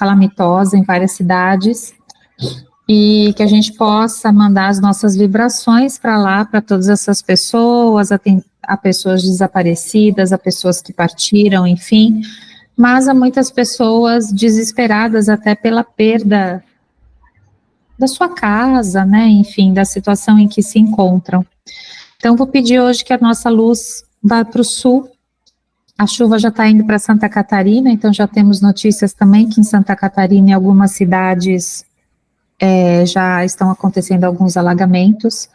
calamitosa em várias cidades, e que a gente possa mandar as nossas vibrações para lá, para todas essas pessoas, a pessoas desaparecidas, a pessoas que partiram, enfim, mas há muitas pessoas desesperadas até pela perda da sua casa, né, enfim, da situação em que se encontram. Então, vou pedir hoje que a nossa luz vá para o sul. A chuva já está indo para Santa Catarina, então já temos notícias também que em Santa Catarina, em algumas cidades, já estão acontecendo alguns alagamentos,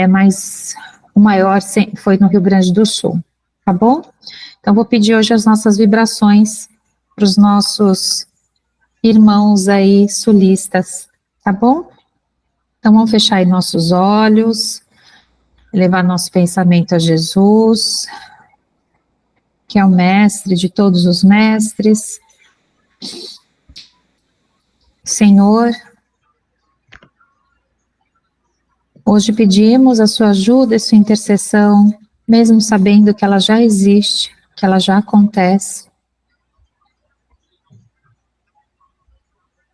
mas o maior foi no Rio Grande do Sul, tá bom? Então, vou pedir hoje as nossas vibrações para os nossos irmãos aí sulistas, tá bom? Então, vamos fechar aí nossos olhos, levar nosso pensamento a Jesus, que é o mestre de todos os mestres. Senhor, hoje pedimos a sua ajuda e sua intercessão, mesmo sabendo que ela já existe, que ela já acontece,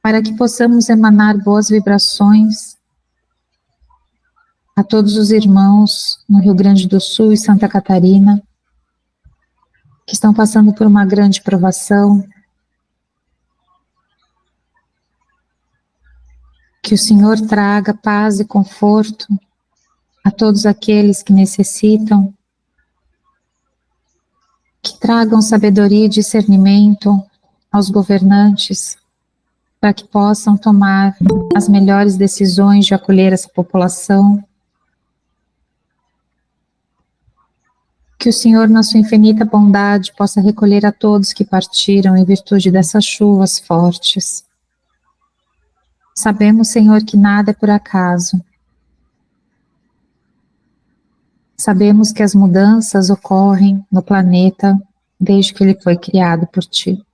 para que possamos emanar boas vibrações a todos os irmãos no Rio Grande do Sul e Santa Catarina, que estão passando por uma grande provação. Que o Senhor traga paz e conforto a todos aqueles que necessitam, que tragam sabedoria e discernimento aos governantes, para que possam tomar as melhores decisões de acolher essa população. Que o Senhor, na sua infinita bondade, possa recolher a todos que partiram em virtude dessas chuvas fortes. Sabemos, Senhor, que nada é por acaso. Sabemos que as mudanças ocorrem no planeta desde que ele foi criado por Ti.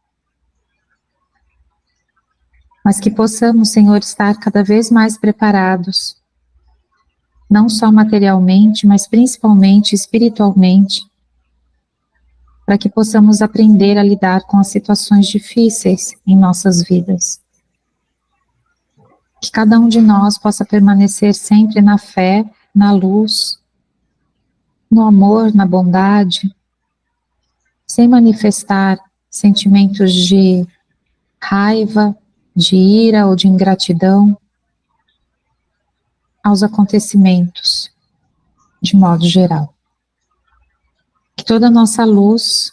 Mas que possamos, Senhor, estar cada vez mais preparados, não só materialmente, mas principalmente espiritualmente, para que possamos aprender a lidar com as situações difíceis em nossas vidas. Que cada um de nós possa permanecer sempre na fé, na luz, no amor, na bondade, sem manifestar sentimentos de raiva, de ira ou de ingratidão aos acontecimentos, de modo geral. Que toda a nossa luz,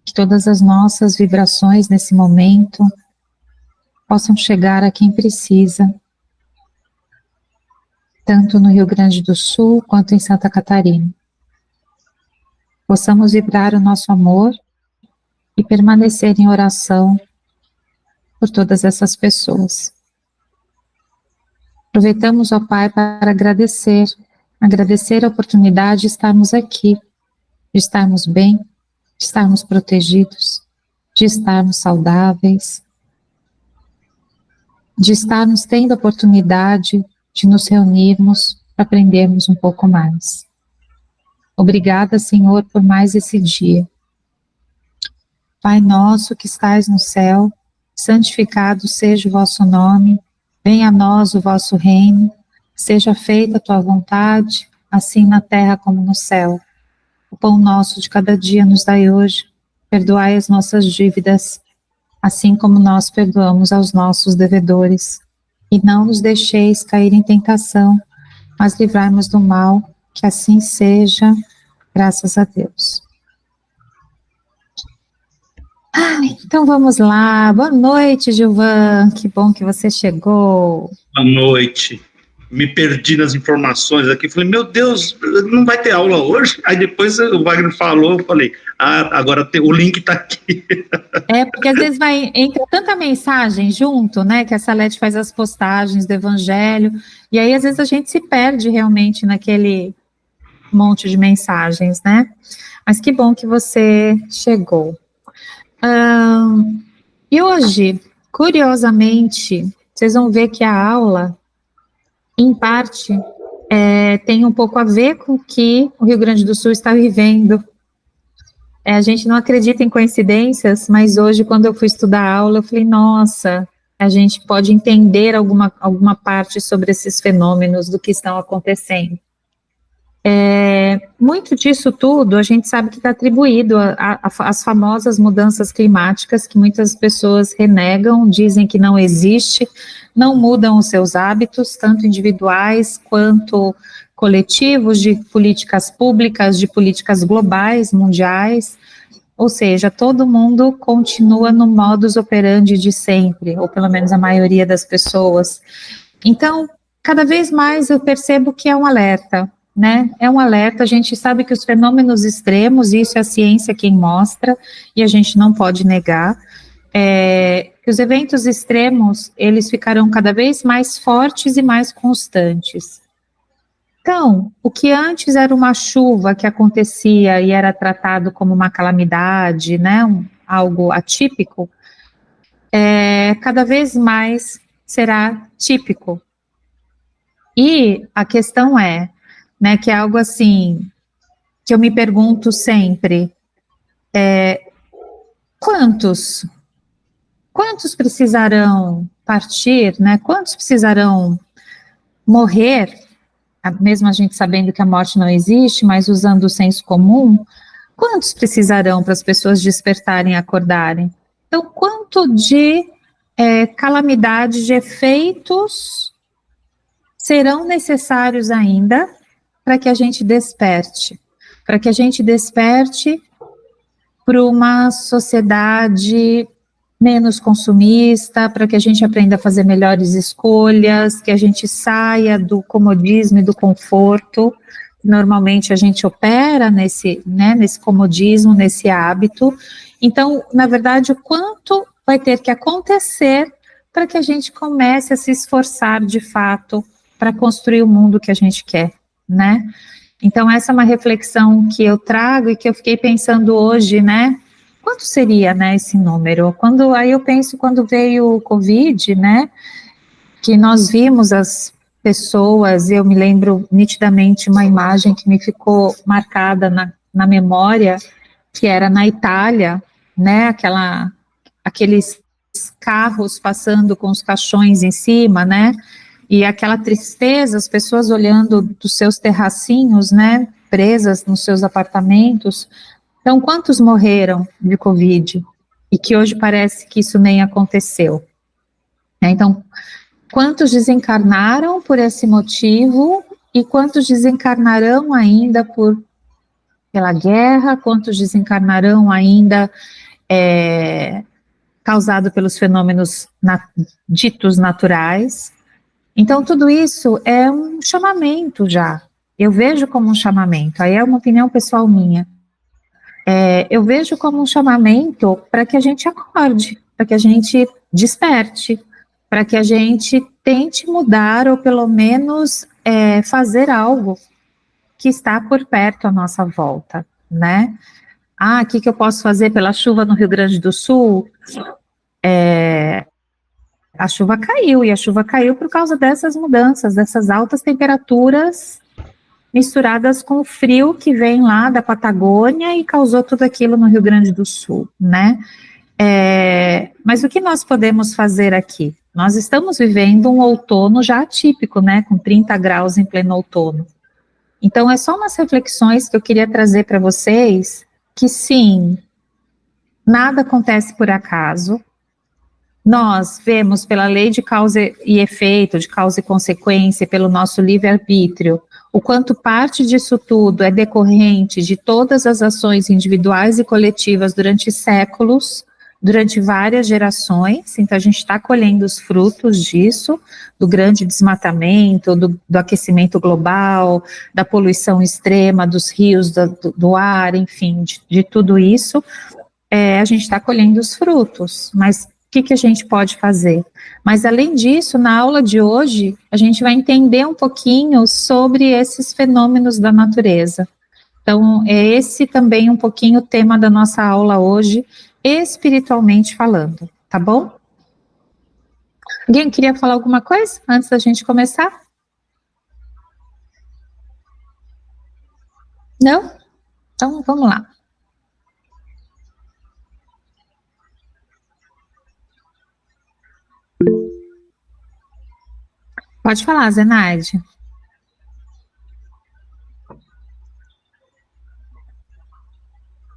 que todas as nossas vibrações nesse momento possam chegar a quem precisa, tanto no Rio Grande do Sul quanto em Santa Catarina. Possamos vibrar o nosso amor e permanecer em oração por todas essas pessoas. Aproveitamos, ó Pai, para agradecer a oportunidade de estarmos aqui, de estarmos bem, de estarmos protegidos, de estarmos saudáveis, de estarmos tendo a oportunidade de nos reunirmos para aprendermos um pouco mais. Obrigada, Senhor, por mais esse dia. Pai nosso que estais no céu, santificado seja o vosso nome, venha a nós o vosso reino, seja feita a tua vontade, assim na terra como no céu. O pão nosso de cada dia nos dai hoje, perdoai as nossas dívidas, assim como nós perdoamos aos nossos devedores. E não nos deixeis cair em tentação, mas livrai-nos do mal, que assim seja, graças a Deus. Então vamos lá, boa noite, Gilvan, que bom que você chegou. Boa noite, me perdi nas informações aqui, falei, meu Deus, não vai ter aula hoje? Aí depois o Wagner falou, eu falei, agora o link está aqui. Porque às vezes entra tanta mensagem junto, né, que a Salete faz as postagens do Evangelho, e aí às vezes a gente se perde realmente naquele monte de mensagens, né, mas que bom que você chegou. E hoje, curiosamente, vocês vão ver que a aula, em parte, tem um pouco a ver com o que o Rio Grande do Sul está vivendo. A gente não acredita em coincidências, mas hoje, quando eu fui estudar a aula, eu falei, nossa, a gente pode entender alguma parte sobre esses fenômenos do que estão acontecendo. Muito disso tudo a gente sabe que está atribuído às famosas mudanças climáticas que muitas pessoas renegam, dizem que não existe, não mudam os seus hábitos, tanto individuais quanto coletivos, de políticas públicas, de políticas globais, mundiais, ou seja, todo mundo continua no modus operandi de sempre, ou pelo menos a maioria das pessoas. Então, cada vez mais eu percebo que é um alerta, né? É um alerta, a gente sabe que os fenômenos extremos, isso é a ciência quem mostra, e a gente não pode negar, que os eventos extremos, eles ficarão cada vez mais fortes e mais constantes. Então, o que antes era uma chuva que acontecia e era tratado como uma calamidade, né, algo atípico, cada vez mais será típico. E a questão é, né, que é algo assim, que eu me pergunto sempre, quantos precisarão partir, né, quantos precisarão morrer, mesmo a gente sabendo que a morte não existe, mas usando o senso comum, quantos precisarão para as pessoas despertarem e acordarem? Então, quanto de calamidade, de efeitos serão necessários ainda para que a gente desperte? Para que a gente desperte para uma sociedade menos consumista, para que a gente aprenda a fazer melhores escolhas, que a gente saia do comodismo e do conforto. Normalmente a gente opera nesse comodismo, nesse hábito. Então, na verdade, o quanto vai ter que acontecer para que a gente comece a se esforçar de fato para construir o mundo que a gente quer, né? Então, essa é uma reflexão que eu trago e que eu fiquei pensando hoje, né? Quanto seria, né, esse número? Aí eu penso, quando veio o Covid, né, que nós vimos as pessoas, eu me lembro nitidamente uma imagem que me ficou marcada na memória, que era na Itália, né, aqueles carros passando com os caixões em cima, né, e aquela tristeza, as pessoas olhando dos seus terracinhos, né, presas nos seus apartamentos. Então, quantos morreram de Covid? E que hoje parece que isso nem aconteceu. Então, quantos desencarnaram por esse motivo e quantos desencarnarão ainda pela guerra, quantos desencarnarão ainda causado pelos fenômenos ditos naturais. Então, tudo isso é um chamamento já. Eu vejo como um chamamento, aí é uma opinião pessoal minha. Eu vejo como um chamamento para que a gente acorde, para que a gente desperte, para que a gente tente mudar ou pelo menos fazer algo que está por perto à nossa volta, né? O que eu posso fazer pela chuva no Rio Grande do Sul? A chuva caiu, e a chuva caiu por causa dessas mudanças, dessas altas temperaturas misturadas com o frio que vem lá da Patagônia e causou tudo aquilo no Rio Grande do Sul, né? Mas o que nós podemos fazer aqui? Nós estamos vivendo um outono já atípico, né? Com 30 graus em pleno outono. Então, é só umas reflexões que eu queria trazer para vocês, que sim, nada acontece por acaso. Nós vemos pela lei de causa e efeito, de causa e consequência, pelo nosso livre-arbítrio, o quanto parte disso tudo é decorrente de todas as ações individuais e coletivas durante séculos, durante várias gerações. Então a gente está colhendo os frutos disso, do grande desmatamento, do aquecimento global, da poluição extrema dos rios, do ar, enfim, de tudo isso. A gente está colhendo os frutos, mas o que a gente pode fazer? Mas, além disso, na aula de hoje, a gente vai entender um pouquinho sobre esses fenômenos da natureza. Então, é esse também um pouquinho o tema da nossa aula hoje, espiritualmente falando, tá bom? Alguém queria falar alguma coisa antes da gente começar? Não? Então, vamos lá. Pode falar, Zenaide.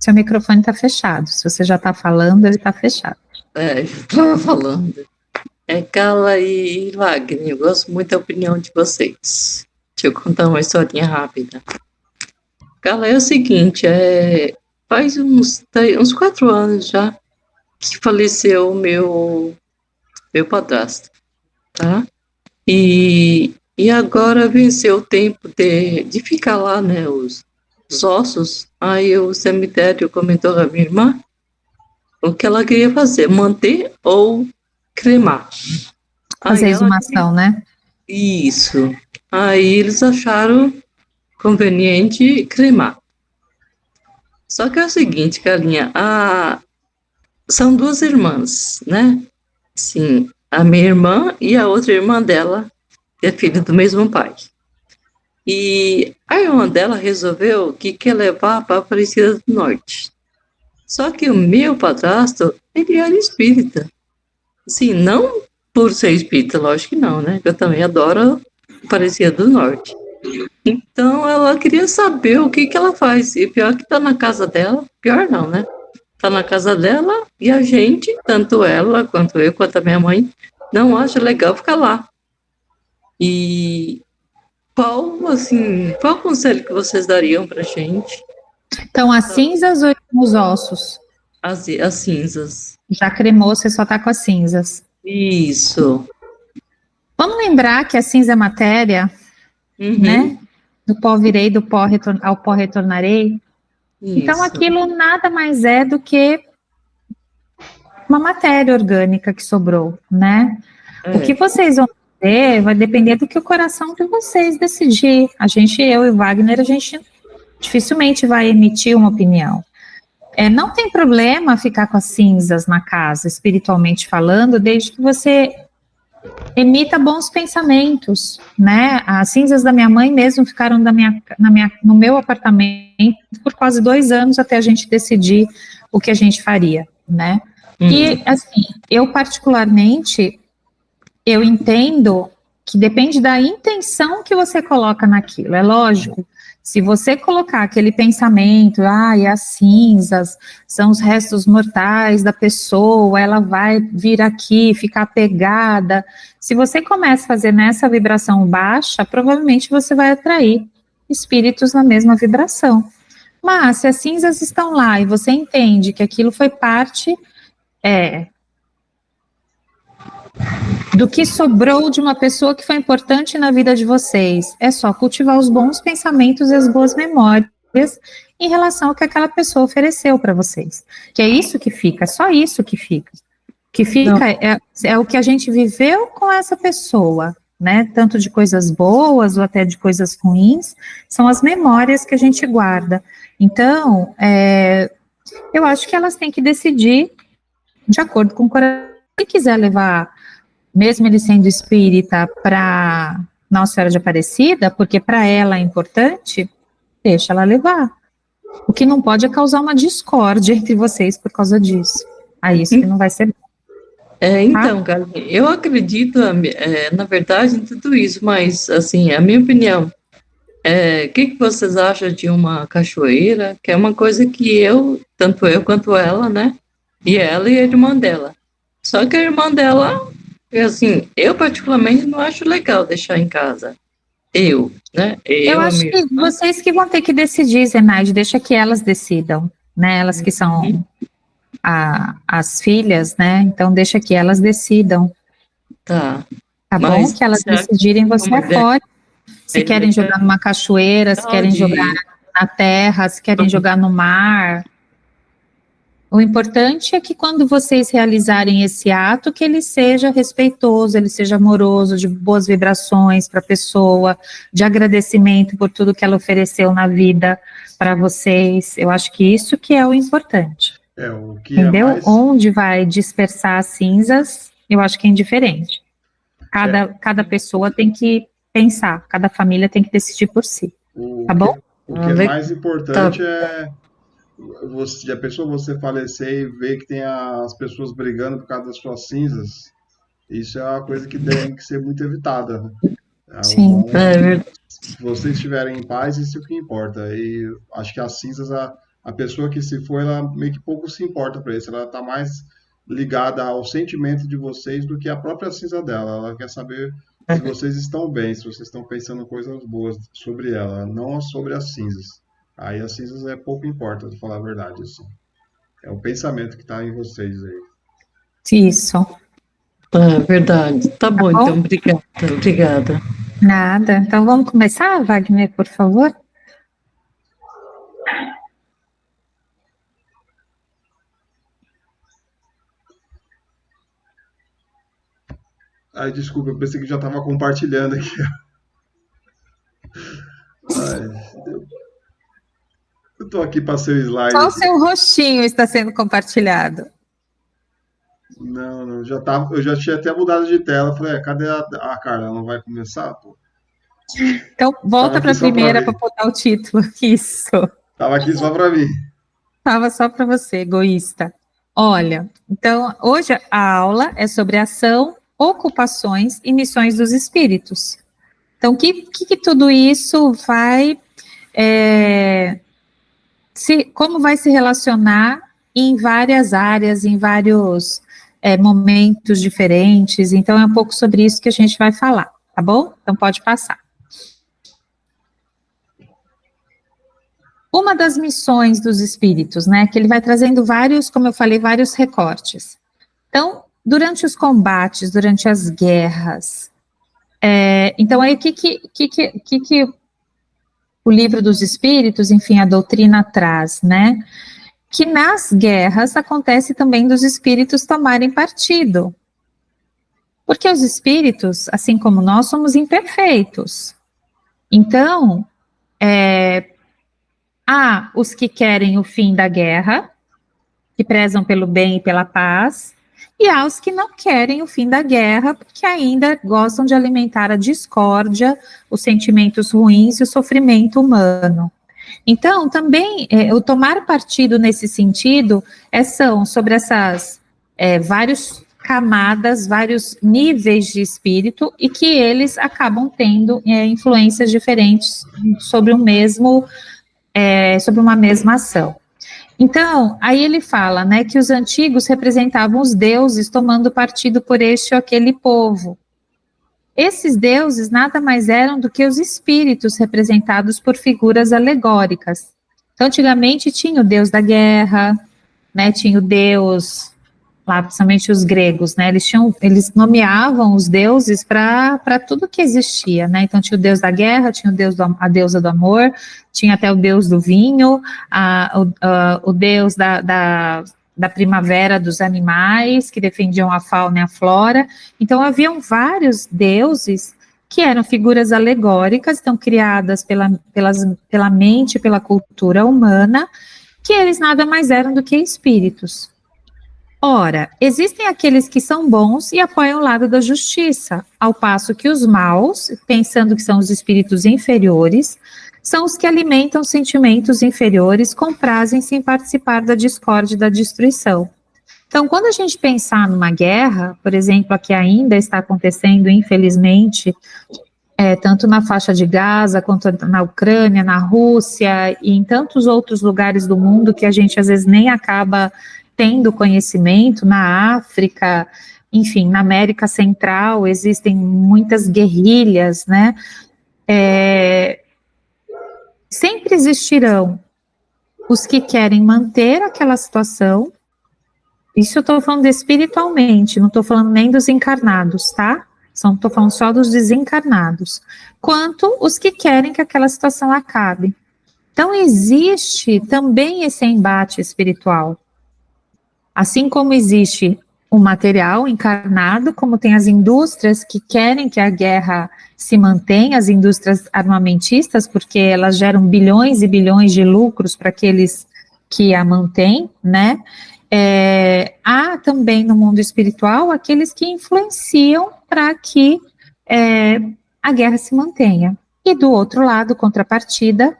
Seu microfone está fechado. Se você já está falando, ele está fechado. Estava falando. Carla e Wagner, eu gosto muito da opinião de vocês. Deixa eu contar uma historinha rápida. Carla, é o seguinte, faz uns 4 anos já que faleceu o meu padrasto, tá? E agora venceu o tempo de ficar lá, né, os ossos. Aí o cemitério comentou com a minha irmã o que ela queria fazer, manter ou cremar. Fazer exumação, né? Isso. Aí eles acharam conveniente cremar. Só que é o seguinte, Carlinha, são 2 irmãs, né? Sim, a minha irmã e a outra irmã dela, que é filha do mesmo pai. E a irmã dela resolveu que quer levar para Aparecida do Norte. Só que o meu padrasto, ele era espírita. Assim, não por ser espírita, lógico que não, né? Eu também adoro Aparecida do Norte. Então, ela queria saber o que ela faz. E pior que tá na casa dela, pior não, né? Tá na casa dela e a gente, tanto ela, quanto eu, quanto a minha mãe, não acha legal ficar lá. E qual conselho que vocês dariam pra gente? Então, as cinzas ou os ossos? As cinzas. Já cremou, você só tá com as cinzas. Isso. Vamos lembrar que a cinza é matéria, né? Do pó virei, do pó ao pó retornarei. Isso. Então, aquilo nada mais é do que uma matéria orgânica que sobrou, né? O que vocês vão fazer vai depender do que o coração de vocês decidir. Eu e o Wagner, a gente dificilmente vai emitir uma opinião. Não tem problema ficar com as cinzas na casa, espiritualmente falando, desde que você emita bons pensamentos, né? As cinzas da minha mãe mesmo ficaram no meu apartamento por quase 2 anos até a gente decidir o que a gente faria, né? E, assim, eu particularmente, eu entendo que depende da intenção que você coloca naquilo. É lógico, se você colocar aquele pensamento, e as cinzas são os restos mortais da pessoa, ela vai vir aqui, ficar pegada. Se você começa a fazer nessa vibração baixa, provavelmente você vai atrair espíritos na mesma vibração. Mas se as cinzas estão lá e você entende que aquilo foi parte do que sobrou de uma pessoa que foi importante na vida de vocês, é só cultivar os bons pensamentos e as boas memórias em relação ao que aquela pessoa ofereceu para vocês. Que é isso que fica, só isso que fica. O que fica é o que a gente viveu com essa pessoa, né? Tanto de coisas boas ou até de coisas ruins, são as memórias que a gente guarda. Então, eu acho que elas têm que decidir de acordo com o coração. Se quiser levar, mesmo ele sendo espírita, para Nossa Senhora de Aparecida, porque para ela é importante, deixa ela levar. O que não pode é causar uma discórdia entre vocês por causa disso. Aí isso que não vai ser bom. Então, Carlinhos, eu acredito, na verdade, em tudo isso, mas, assim, a minha opinião, o que vocês acham de uma cachoeira, que é uma coisa que tanto eu quanto ela, né, e ela e a irmã dela. Só que a irmã dela, assim, eu particularmente não acho legal deixar em casa. Né? Eu acho que vocês que vão ter que decidir, Zenaide, deixa que elas decidam, né? Elas que são as filhas, né? Então deixa que elas decidam. Tá bom? Que elas decidirem, você apoia. Se querem jogar numa cachoeira, se querem jogar na terra, se querem jogar no mar. O importante é que quando vocês realizarem esse ato, que ele seja respeitoso, ele seja amoroso, de boas vibrações para a pessoa, de agradecimento por tudo que ela ofereceu na vida para vocês. Eu acho que isso que é o importante. O que entendeu? Onde vai dispersar as cinzas, eu acho que é indiferente. Cada pessoa tem que pensar, cada família tem que decidir por si. Tá bom? O que é mais importante é a pessoa você falecer e ver que tem as pessoas brigando por causa das suas cinzas. Isso é uma coisa que tem que ser muito evitada. Sim. Se vocês estiverem em paz, isso é o que importa. E acho que as cinzas, a pessoa que se foi, ela meio que pouco se importa para isso. Ela está mais ligada ao sentimento de vocês do que a própria cinza dela. Ela quer saber se vocês estão bem, se vocês estão pensando coisas boas sobre ela, não sobre as cinzas. Aí as cinzas pouco importa, de falar a verdade, assim. É o pensamento que está em vocês aí. Isso. Verdade. Tá bom, então, obrigada. Nada. Então vamos começar, Wagner, por favor? Ai, desculpa, eu pensei que já estava compartilhando aqui. Eu tô aqui para seu slide. Só o seu rostinho está sendo compartilhado. Não, eu já tinha até mudado de tela. Falei, cadê a Carla? Ela não vai começar, pô? Então, volta para a primeira para botar o título. Isso. Tava aqui só para mim. Tava só para você, egoísta. Olha, então, hoje a aula é sobre ação, ocupações e missões dos espíritos. Então, que tudo isso vai... como vai se relacionar em várias áreas, em vários momentos diferentes. Então, é um pouco sobre isso que a gente vai falar, tá bom? Então, pode passar. Uma das missões dos espíritos, né, que ele vai trazendo vários, como eu falei, vários recortes. Então, durante os combates, durante as guerras, então aí o que o livro dos espíritos, enfim, a doutrina traz, né, que nas guerras acontece também dos espíritos tomarem partido. Porque os espíritos, assim como nós, somos imperfeitos. Então, há os que querem o fim da guerra, que prezam pelo bem e pela paz, e há os que não querem o fim da guerra, porque ainda gostam de alimentar a discórdia, os sentimentos ruins e o sofrimento humano. Então, também, o tomar partido nesse sentido são sobre essas várias camadas, vários níveis de espírito, e que eles acabam tendo influências diferentes sobre sobre uma mesma ação. Então, aí ele fala, né, que os antigos representavam os deuses tomando partido por este ou aquele povo. Esses deuses nada mais eram do que os espíritos representados por figuras alegóricas. Então, antigamente tinha o deus da guerra, né, tinha o deus, lá, principalmente os gregos, né, eles nomeavam os deuses para tudo que existia, né, então tinha o deus da guerra, tinha a deusa do amor, tinha até o deus do vinho, o deus da primavera dos animais, que defendiam a fauna e a flora. Então haviam vários deuses que eram figuras alegóricas, então criadas pela mente, pela cultura humana, que eles nada mais eram do que espíritos. Ora, existem aqueles que são bons e apoiam o lado da justiça, ao passo que os maus, pensando que são os espíritos inferiores, são os que alimentam sentimentos inferiores, comprazem-se em participar da discórdia e da destruição. Então, quando a gente pensar numa guerra, por exemplo, a que ainda está acontecendo, infelizmente, tanto na faixa de Gaza, quanto na Ucrânia, na Rússia e em tantos outros lugares do mundo que a gente às vezes nem acaba tendo conhecimento, na África, enfim, na América Central, existem muitas guerrilhas, né? Sempre existirão os que querem manter aquela situação. Isso eu estou falando espiritualmente, não estou falando nem dos encarnados, tá? Estou falando só dos desencarnados. Quanto os que querem que aquela situação acabe. Então, existe também esse embate espiritual. Assim como existe o material encarnado, como tem as indústrias que querem que a guerra se mantenha, as indústrias armamentistas, porque elas geram bilhões e bilhões de lucros para aqueles que a mantêm, né? Há também no mundo espiritual aqueles que influenciam para que a guerra se mantenha. E do outro lado, contrapartida,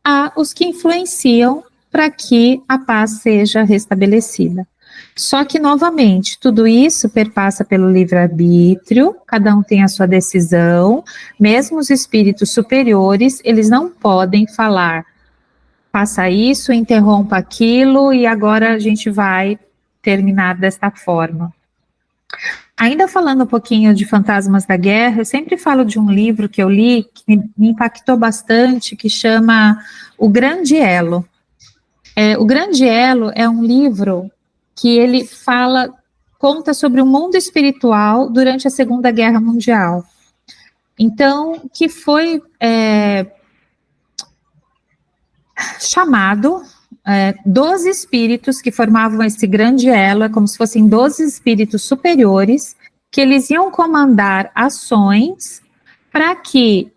há os que influenciam para que a paz seja restabelecida. Só que, novamente, tudo isso perpassa pelo livre-arbítrio, cada um tem a sua decisão, mesmo os espíritos superiores, eles não podem falar, faça isso, interrompa aquilo, e agora a gente vai terminar desta forma. Ainda falando um pouquinho de Fantasmas da Guerra, eu sempre falo de um livro que eu li, que me impactou bastante, que chama O Grande Elo. O Grande Elo é um livro que ele conta sobre o mundo espiritual durante a Segunda Guerra Mundial. Então, que foi chamado 12 espíritos que formavam esse grande elo, é como se fossem 12 espíritos superiores, que eles iam comandar ações para que,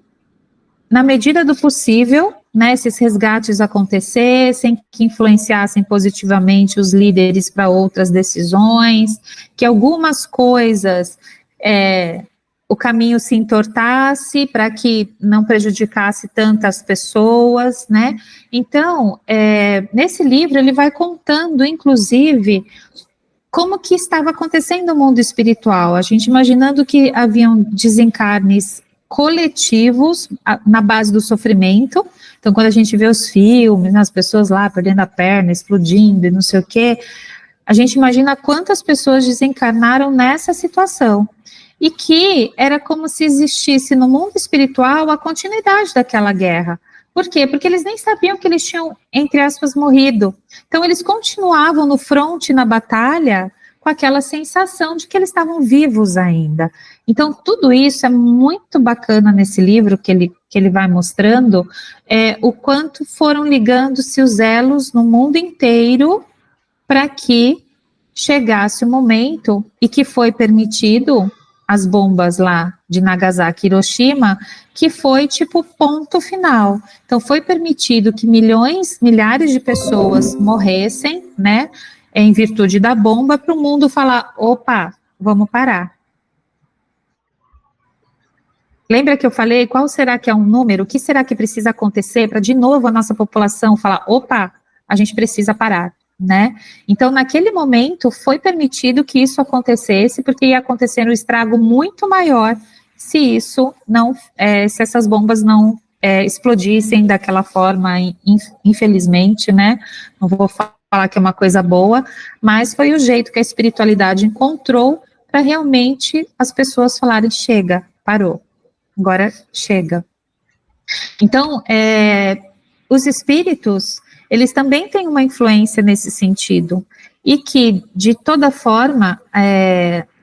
na medida do possível, né, esses resgates acontecessem, que influenciassem positivamente os líderes para outras decisões, que algumas coisas, o caminho se entortasse para que não prejudicasse tantas pessoas, né? Então, nesse livro ele vai contando, inclusive, como que estava acontecendo no mundo espiritual, a gente imaginando que haviam desencarnes coletivos na base do sofrimento. Então, quando a gente vê os filmes, as pessoas lá perdendo a perna, explodindo e não sei o quê, a gente imagina quantas pessoas desencarnaram nessa situação. E que era como se existisse no mundo espiritual a continuidade daquela guerra. Por quê? Porque eles nem sabiam que eles tinham, entre aspas, morrido. Então, eles continuavam no fronte, na batalha, com aquela sensação de que eles estavam vivos ainda. Então, tudo isso é muito bacana nesse livro que ele vai mostrando, o quanto foram ligando-se os elos no mundo inteiro para que chegasse o momento e que foi permitido as bombas lá de Nagasaki e Hiroshima, que foi tipo ponto final. Então, foi permitido que milhares de pessoas morressem, né, em virtude da bomba, para o mundo falar, opa, vamos parar. Lembra que eu falei, qual será que é um número? O que será que precisa acontecer para, de novo, a nossa população falar, opa, a gente precisa parar, né? Então, naquele momento, foi permitido que isso acontecesse, porque ia acontecer um estrago muito maior se isso não, se essas bombas não explodissem daquela forma, infelizmente, né? Não vou falar que é uma coisa boa, mas foi o jeito que a espiritualidade encontrou para realmente as pessoas falarem, chega, parou, agora chega. Então, os espíritos, eles também têm uma influência nesse sentido, e que, de toda forma,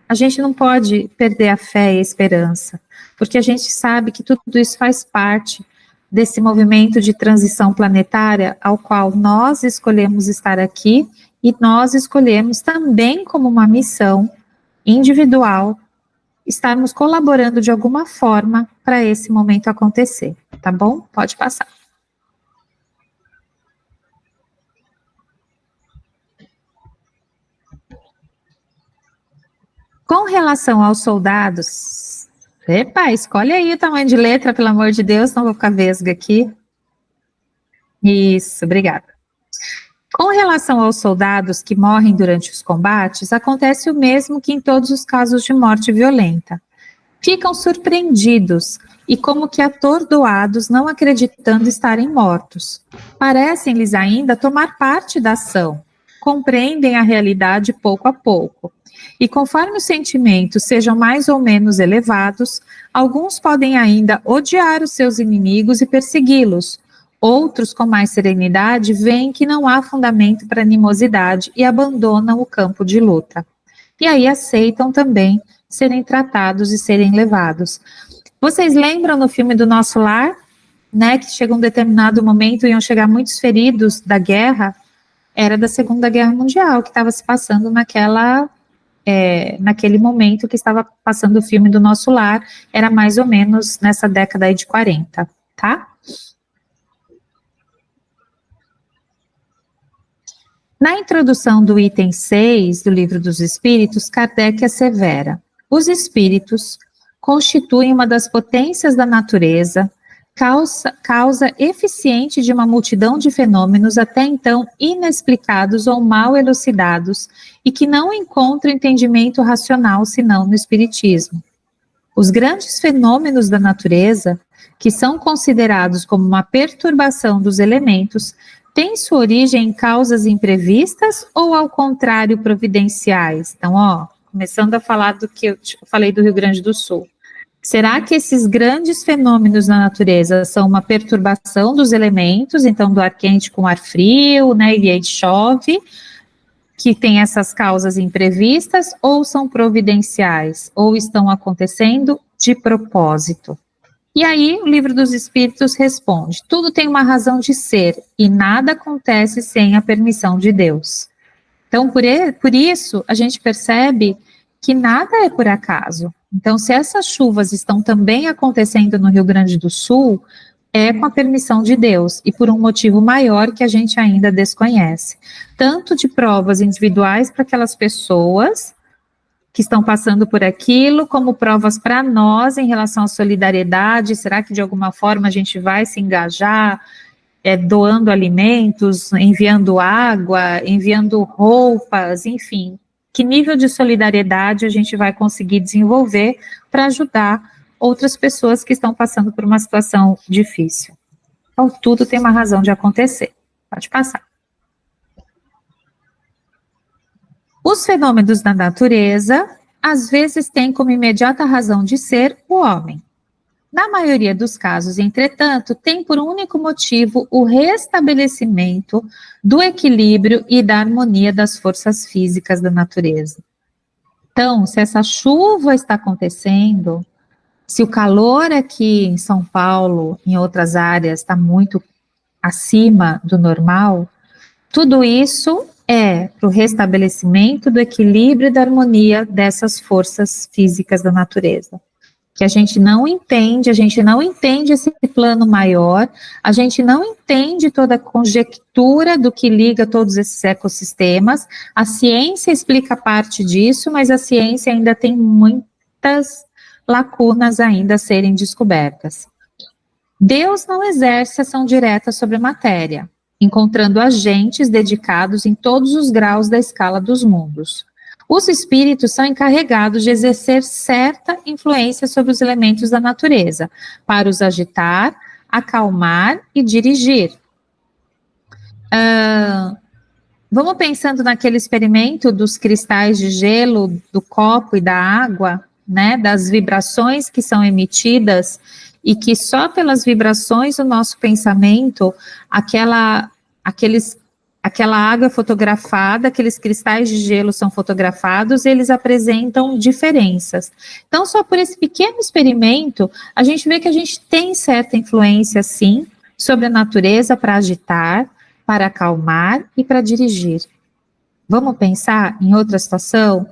a gente não pode perder a fé e a esperança, porque a gente sabe que tudo isso faz parte desse movimento de transição planetária ao qual nós escolhemos estar aqui, e nós escolhemos também como uma missão individual, estarmos colaborando de alguma forma para esse momento acontecer, tá bom? Pode passar. Com relação aos soldados, escolhe aí o tamanho de letra, pelo amor de Deus, não vou ficar vesga aqui. Isso, obrigada. Com relação aos soldados que morrem durante os combates, acontece o mesmo que em todos os casos de morte violenta. Ficam surpreendidos e como que atordoados, não acreditando estarem mortos. Parecem-lhes ainda tomar parte da ação, compreendem a realidade pouco a pouco. E conforme os sentimentos sejam mais ou menos elevados, alguns podem ainda odiar os seus inimigos e persegui-los. Outros, com mais serenidade, veem que não há fundamento para animosidade e abandonam o campo de luta. E aí aceitam também serem tratados e serem levados. Vocês lembram no filme do Nosso Lar, né, que chega um determinado momento iam chegar muitos feridos da guerra? Era da Segunda Guerra Mundial, que estava se passando naquele momento que estava passando o filme do Nosso Lar, era mais ou menos nessa década aí de 40, tá? Na introdução do item 6 do Livro dos Espíritos, Kardec assevera: os espíritos constituem uma das potências da natureza, causa eficiente de uma multidão de fenômenos até então inexplicados ou mal elucidados e que não encontram entendimento racional senão no espiritismo. Os grandes fenômenos da natureza, que são considerados como uma perturbação dos elementos, têm sua origem em causas imprevistas ou, ao contrário, providenciais? Então, começando a falar do que eu falei do Rio Grande do Sul. Será que esses grandes fenômenos na natureza são uma perturbação dos elementos, então do ar quente com ar frio, né, e aí chove, que tem essas causas imprevistas, ou são providenciais, ou estão acontecendo de propósito? E aí o Livro dos Espíritos responde: tudo tem uma razão de ser, e nada acontece sem a permissão de Deus. Então, por isso, a gente percebe que nada é por acaso. Então, se essas chuvas estão também acontecendo no Rio Grande do Sul, é com a permissão de Deus e por um motivo maior que a gente ainda desconhece. Tanto de provas individuais para aquelas pessoas que estão passando por aquilo, como provas para nós em relação à solidariedade. Será que de alguma forma a gente vai se engajar, doando alimentos, enviando água, enviando roupas, enfim. Que nível de solidariedade a gente vai conseguir desenvolver para ajudar outras pessoas que estão passando por uma situação difícil? Então, tudo tem uma razão de acontecer. Pode passar. Os fenômenos da natureza, às vezes, têm como imediata razão de ser o homem. Na maioria dos casos, entretanto, tem por único motivo o restabelecimento do equilíbrio e da harmonia das forças físicas da natureza. Então, se essa chuva está acontecendo, se o calor aqui em São Paulo, em outras áreas, está muito acima do normal, tudo isso é para o restabelecimento do equilíbrio e da harmonia dessas forças físicas da natureza. Que a gente não entende esse plano maior, a gente não entende toda a conjectura do que liga todos esses ecossistemas. A ciência explica parte disso, mas a ciência ainda tem muitas lacunas ainda a serem descobertas. Deus não exerce ação direta sobre a matéria, encontrando agentes dedicados em todos os graus da escala dos mundos. Os espíritos são encarregados de exercer certa influência sobre os elementos da natureza, para os agitar, acalmar e dirigir. Vamos pensando naquele experimento dos cristais de gelo, do copo e da água, né, das vibrações que são emitidas, e que só pelas vibrações do nosso pensamento, aquela água é fotografada, aqueles cristais de gelo são fotografados, e eles apresentam diferenças. Então, só por esse pequeno experimento, a gente vê que a gente tem certa influência, sim, sobre a natureza para agitar, para acalmar e para dirigir. Vamos pensar em outra situação?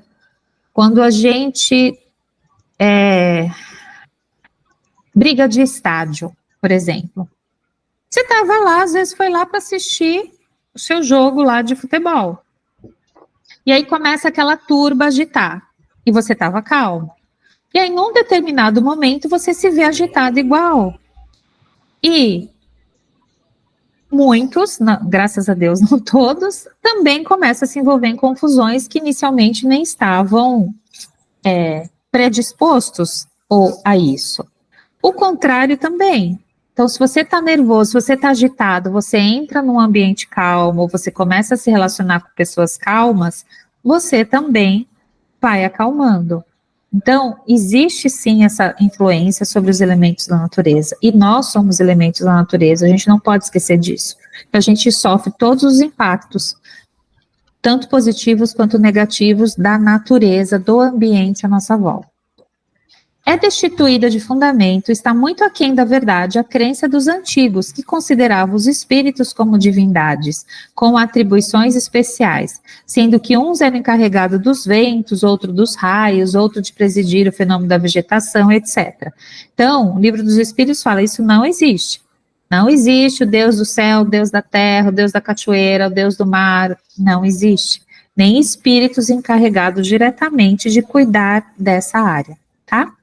Quando a gente briga de estádio, por exemplo. Você estava lá, às vezes foi lá para assistir o seu jogo lá de futebol. E aí começa aquela turba a agitar. E você estava calmo. E aí, num determinado momento, você se vê agitado igual. E muitos, graças a Deus, não todos, também começam a se envolver em confusões que inicialmente nem estavam predispostos a isso. O contrário também. Então, se você está nervoso, se você está agitado, você entra num ambiente calmo, você começa a se relacionar com pessoas calmas, você também vai acalmando. Então, existe sim essa influência sobre os elementos da natureza. E nós somos elementos da natureza, a gente não pode esquecer disso. A gente sofre todos os impactos, tanto positivos quanto negativos, da natureza, do ambiente à nossa volta. É destituída de fundamento, está muito aquém da verdade a crença dos antigos, que consideravam os espíritos como divindades, com atribuições especiais, sendo que uns eram encarregados dos ventos, outro dos raios, outro de presidir o fenômeno da vegetação, etc. Então, o Livro dos Espíritos fala, isso não existe. Não existe o Deus do céu, o Deus da terra, o Deus da cachoeira, o Deus do mar, não existe. Nem espíritos encarregados diretamente de cuidar dessa área, tá?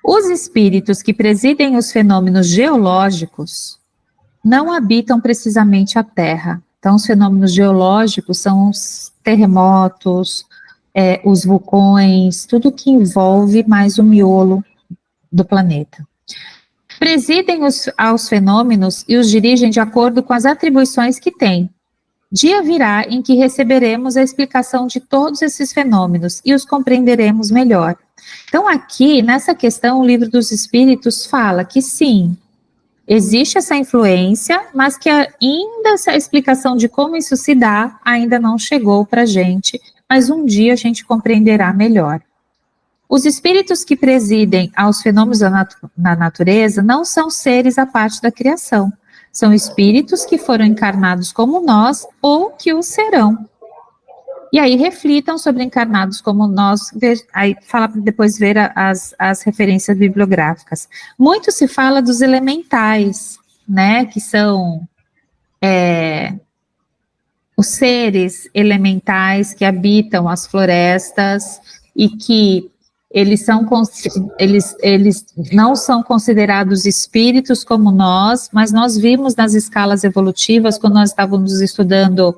Os espíritos que presidem os fenômenos geológicos não habitam precisamente a Terra. Então, os fenômenos geológicos são os terremotos, os vulcões, tudo que envolve mais o miolo do planeta. Presidem aos fenômenos e os dirigem de acordo com as atribuições que têm. Dia virá em que receberemos a explicação de todos esses fenômenos e os compreenderemos melhor. Então, aqui, nessa questão, o Livro dos Espíritos fala que sim, existe essa influência, mas que ainda essa explicação de como isso se dá ainda não chegou para a gente, mas um dia a gente compreenderá melhor. Os espíritos que presidem aos fenômenos na natureza não são seres à parte da criação. São espíritos que foram encarnados como nós ou que o serão. E aí reflitam sobre encarnados como nós, aí fala para depois ver as referências bibliográficas. Muito se fala dos elementais, né, que são os seres elementais que habitam as florestas e que eles não são considerados espíritos como nós, mas nós vimos nas escalas evolutivas, quando nós estávamos estudando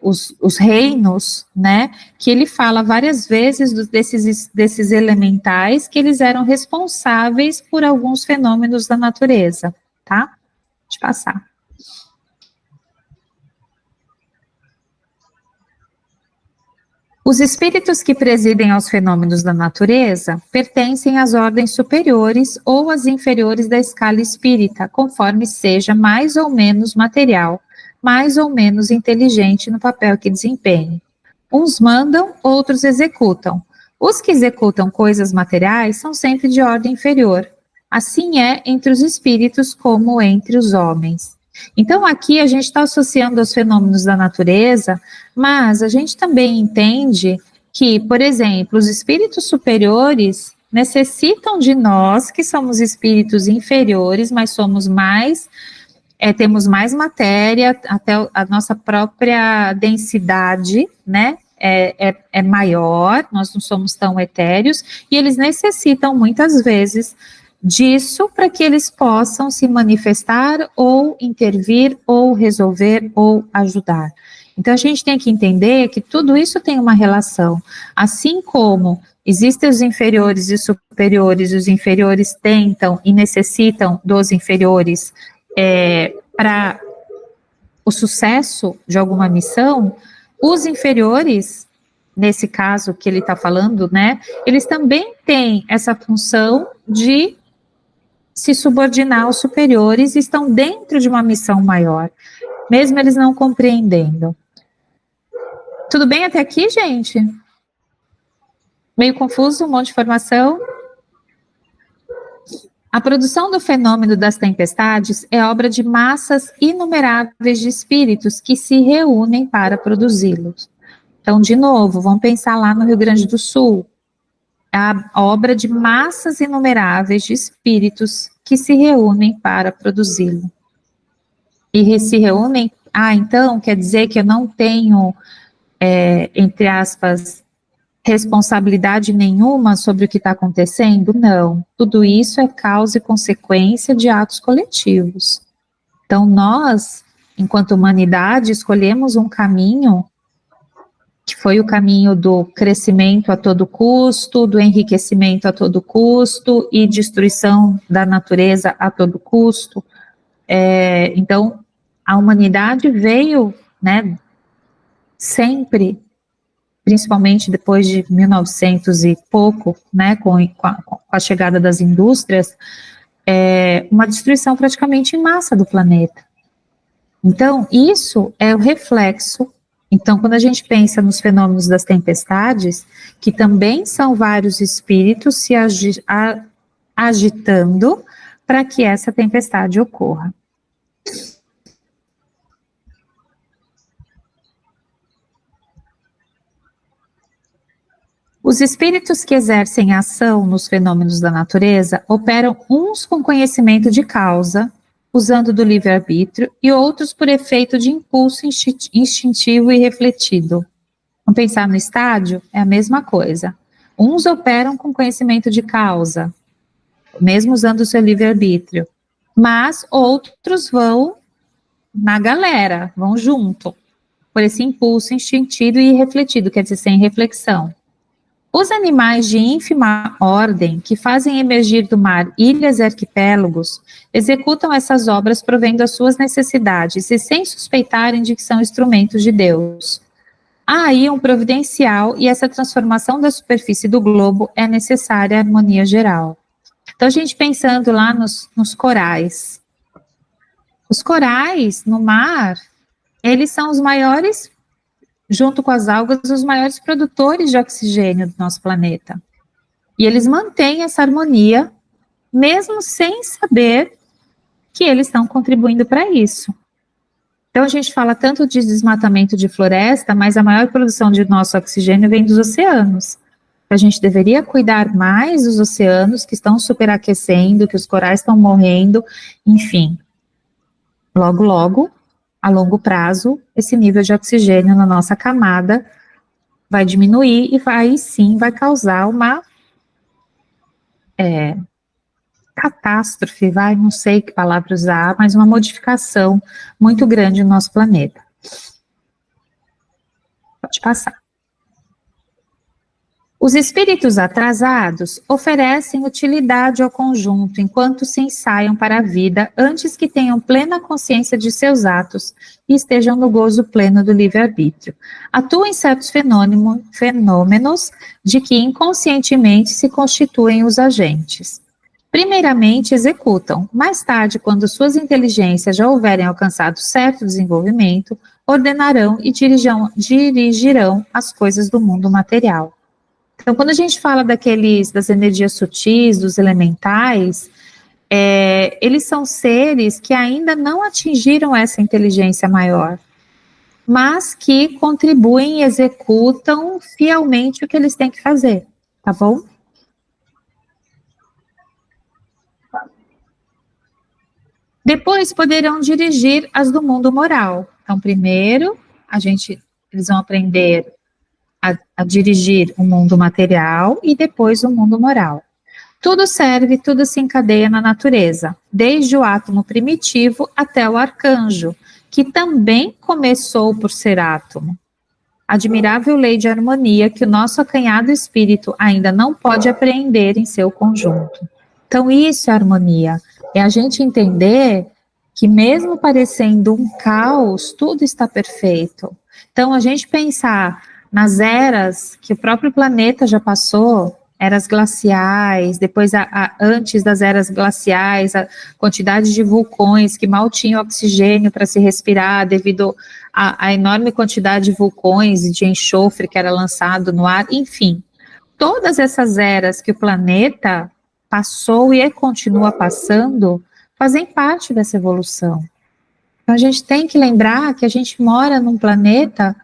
os reinos, né, que ele fala várias vezes desses elementais que eles eram responsáveis por alguns fenômenos da natureza, tá? Deixa eu passar. Os espíritos que presidem aos fenômenos da natureza pertencem às ordens superiores ou às inferiores da escala espírita, conforme seja mais ou menos material, mais ou menos inteligente no papel que desempenhe. Uns mandam, outros executam. Os que executam coisas materiais são sempre de ordem inferior. Assim é entre os espíritos como entre os homens. Então, aqui a gente está associando os fenômenos da natureza, mas a gente também entende que, por exemplo, os espíritos superiores necessitam de nós, que somos espíritos inferiores, mas somos mais, temos mais matéria, até a nossa própria densidade, né, é maior, nós não somos tão etéreos, e eles necessitam muitas vezes disso para que eles possam se manifestar ou intervir ou resolver ou ajudar. Então a gente tem que entender que tudo isso tem uma relação, assim como existem os inferiores e os inferiores tentam e necessitam dos inferiores para o sucesso de alguma missão, os inferiores, nesse caso que ele está falando, né, eles também têm essa função de se subordinar aos superiores e estão dentro de uma missão maior, mesmo eles não compreendendo. Tudo bem até aqui, gente? Meio confuso, um monte de informação? A produção do fenômeno das tempestades é obra de massas inumeráveis de espíritos que se reúnem para produzi-los. Então, de novo, vamos pensar lá no Rio Grande do Sul. A obra de massas inumeráveis de espíritos que se reúnem para produzi-lo. E se reúnem, então quer dizer que eu não tenho, entre aspas, responsabilidade nenhuma sobre o que está acontecendo? Não, tudo isso é causa e consequência de atos coletivos. Então nós, enquanto humanidade, escolhemos um caminho que foi o caminho do crescimento a todo custo, do enriquecimento a todo custo e destruição da natureza a todo custo. Então, a humanidade veio, né, sempre, principalmente depois de 1900 e pouco, né, com a chegada das indústrias, uma destruição praticamente em massa do planeta. Então, isso é o reflexo. Então, quando a gente pensa nos fenômenos das tempestades, que também são vários espíritos se agitando para que essa tempestade ocorra. Os espíritos que exercem ação nos fenômenos da natureza operam uns com conhecimento de causa, usando do livre-arbítrio, e outros por efeito de impulso instintivo e refletido. Vamos pensar no estádio? É a mesma coisa. Uns operam com conhecimento de causa, mesmo usando o seu livre-arbítrio, mas outros vão na galera, vão junto, por esse impulso instintivo e irrefletido, quer dizer, sem reflexão. Os animais de ínfima ordem, que fazem emergir do mar ilhas e arquipélagos, executam essas obras provendo as suas necessidades e sem suspeitarem de que são instrumentos de Deus. Há aí um providencial e essa transformação da superfície do globo é necessária à harmonia geral. Então, a gente pensando lá nos corais. Os corais no mar, eles são os maiores, junto com as algas, os maiores produtores de oxigênio do nosso planeta. E eles mantêm essa harmonia, mesmo sem saber que eles estão contribuindo para isso. Então, a gente fala tanto de desmatamento de floresta, mas a maior produção de nosso oxigênio vem dos oceanos. A gente deveria cuidar mais dos oceanos que estão superaquecendo, que os corais estão morrendo, enfim. Logo, logo, a longo prazo, esse nível de oxigênio na nossa camada vai diminuir e vai causar uma catástrofe, não sei que palavra usar, mas uma modificação muito grande no nosso planeta. Pode passar. Os espíritos atrasados oferecem utilidade ao conjunto enquanto se ensaiam para a vida antes que tenham plena consciência de seus atos e estejam no gozo pleno do livre-arbítrio. Atuam em certos fenômenos de que inconscientemente se constituem os agentes. Primeiramente executam, mais tarde, quando suas inteligências já houverem alcançado certo desenvolvimento, ordenarão e dirigirão as coisas do mundo material. Então, quando a gente fala das energias sutis, dos elementais, eles são seres que ainda não atingiram essa inteligência maior, mas que contribuem e executam fielmente o que eles têm que fazer, tá bom? Depois poderão dirigir as do mundo moral. Então, primeiro, eles vão aprender a dirigir o mundo material e depois o mundo moral. Tudo serve, tudo se encadeia na natureza, desde o átomo primitivo até o arcanjo, que também começou por ser átomo. Admirável lei de harmonia que o nosso acanhado espírito ainda não pode apreender em seu conjunto. Então, isso é harmonia. É a gente entender que mesmo parecendo um caos, tudo está perfeito. Então, a gente pensar nas eras que o próprio planeta já passou, eras glaciais, depois antes das eras glaciais, a quantidade de vulcões que mal tinham oxigênio para se respirar devido à enorme quantidade de vulcões e de enxofre que era lançado no ar, enfim. Todas essas eras que o planeta passou e continua passando, fazem parte dessa evolução. Então, a gente tem que lembrar que a gente mora num planeta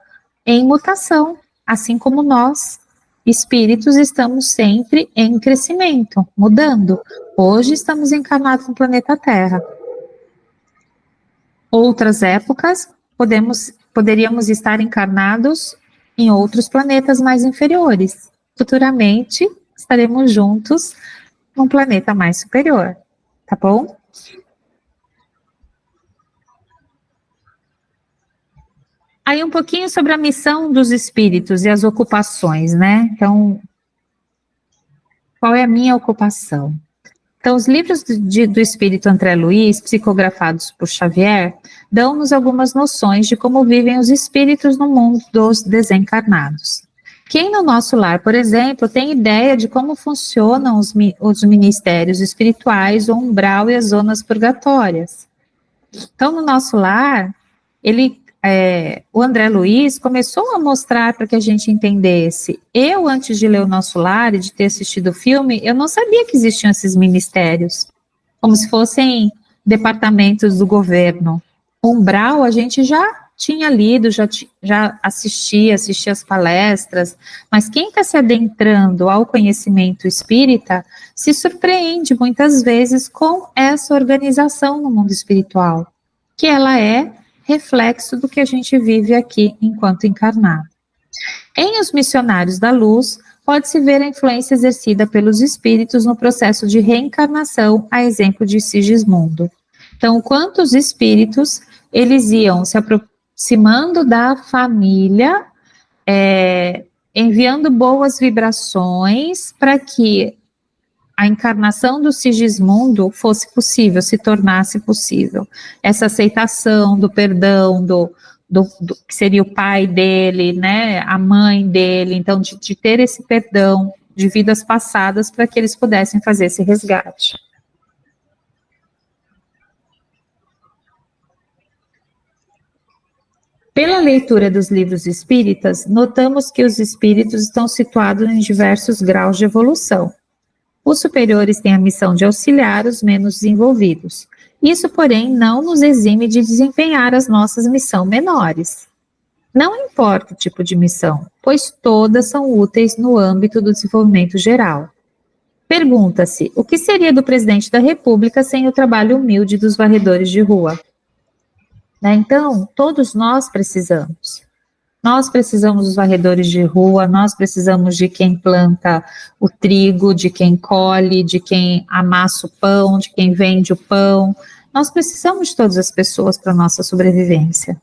em mutação, assim como nós, espíritos, estamos sempre em crescimento, mudando. Hoje estamos encarnados no planeta Terra. Outras épocas, poderíamos estar encarnados em outros planetas mais inferiores. Futuramente, estaremos juntos num planeta mais superior, tá bom? Aí um pouquinho sobre a missão dos espíritos e as ocupações, né? Então, qual é a minha ocupação? Então, os livros do espírito André Luiz, psicografados por Xavier, dão-nos algumas noções de como vivem os espíritos no mundo dos desencarnados. Quem no nosso lar, por exemplo, tem ideia de como funcionam os ministérios espirituais, o umbral e as zonas purgatórias? Então, no nosso lar, o André Luiz começou a mostrar para que a gente entendesse. Eu, antes de ler o Nosso Lar e de ter assistido o filme, eu não sabia que existiam esses ministérios, como se fossem departamentos do governo. O umbral a gente já tinha lido, já assistia as palestras, mas quem está se adentrando ao conhecimento espírita se surpreende muitas vezes com essa organização no mundo espiritual, que ela é reflexo do que a gente vive aqui enquanto encarnado. Em Os Missionários da Luz, pode-se ver a influência exercida pelos espíritos no processo de reencarnação, a exemplo de Sigismundo. Então, quantos espíritos, eles iam se aproximando da família, enviando boas vibrações para que a encarnação do Sigismundo fosse possível, se tornasse possível. Essa aceitação do perdão, do que seria o pai dele, né, a mãe dele, então de ter esse perdão de vidas passadas para que eles pudessem fazer esse resgate. Pela leitura dos livros espíritas, notamos que os espíritos estão situados em diversos graus de evolução. Os superiores têm a missão de auxiliar os menos desenvolvidos. Isso, porém, não nos exime de desempenhar as nossas missões menores. Não importa o tipo de missão, pois todas são úteis no âmbito do desenvolvimento geral. Pergunta-se, o que seria do presidente da República sem o trabalho humilde dos varredores de rua? Então, todos nós precisamos. Nós precisamos dos varredores de rua, nós precisamos de quem planta o trigo, de quem colhe, de quem amassa o pão, de quem vende o pão. Nós precisamos de todas as pessoas para a nossa sobrevivência.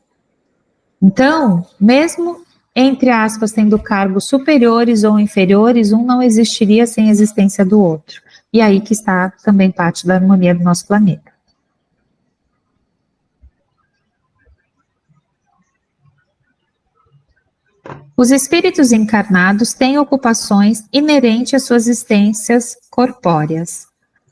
Então, mesmo, entre aspas, tendo cargos superiores ou inferiores, um não existiria sem a existência do outro. E aí que está também parte da harmonia do nosso planeta. Os espíritos encarnados têm ocupações inerentes às suas existências corpóreas.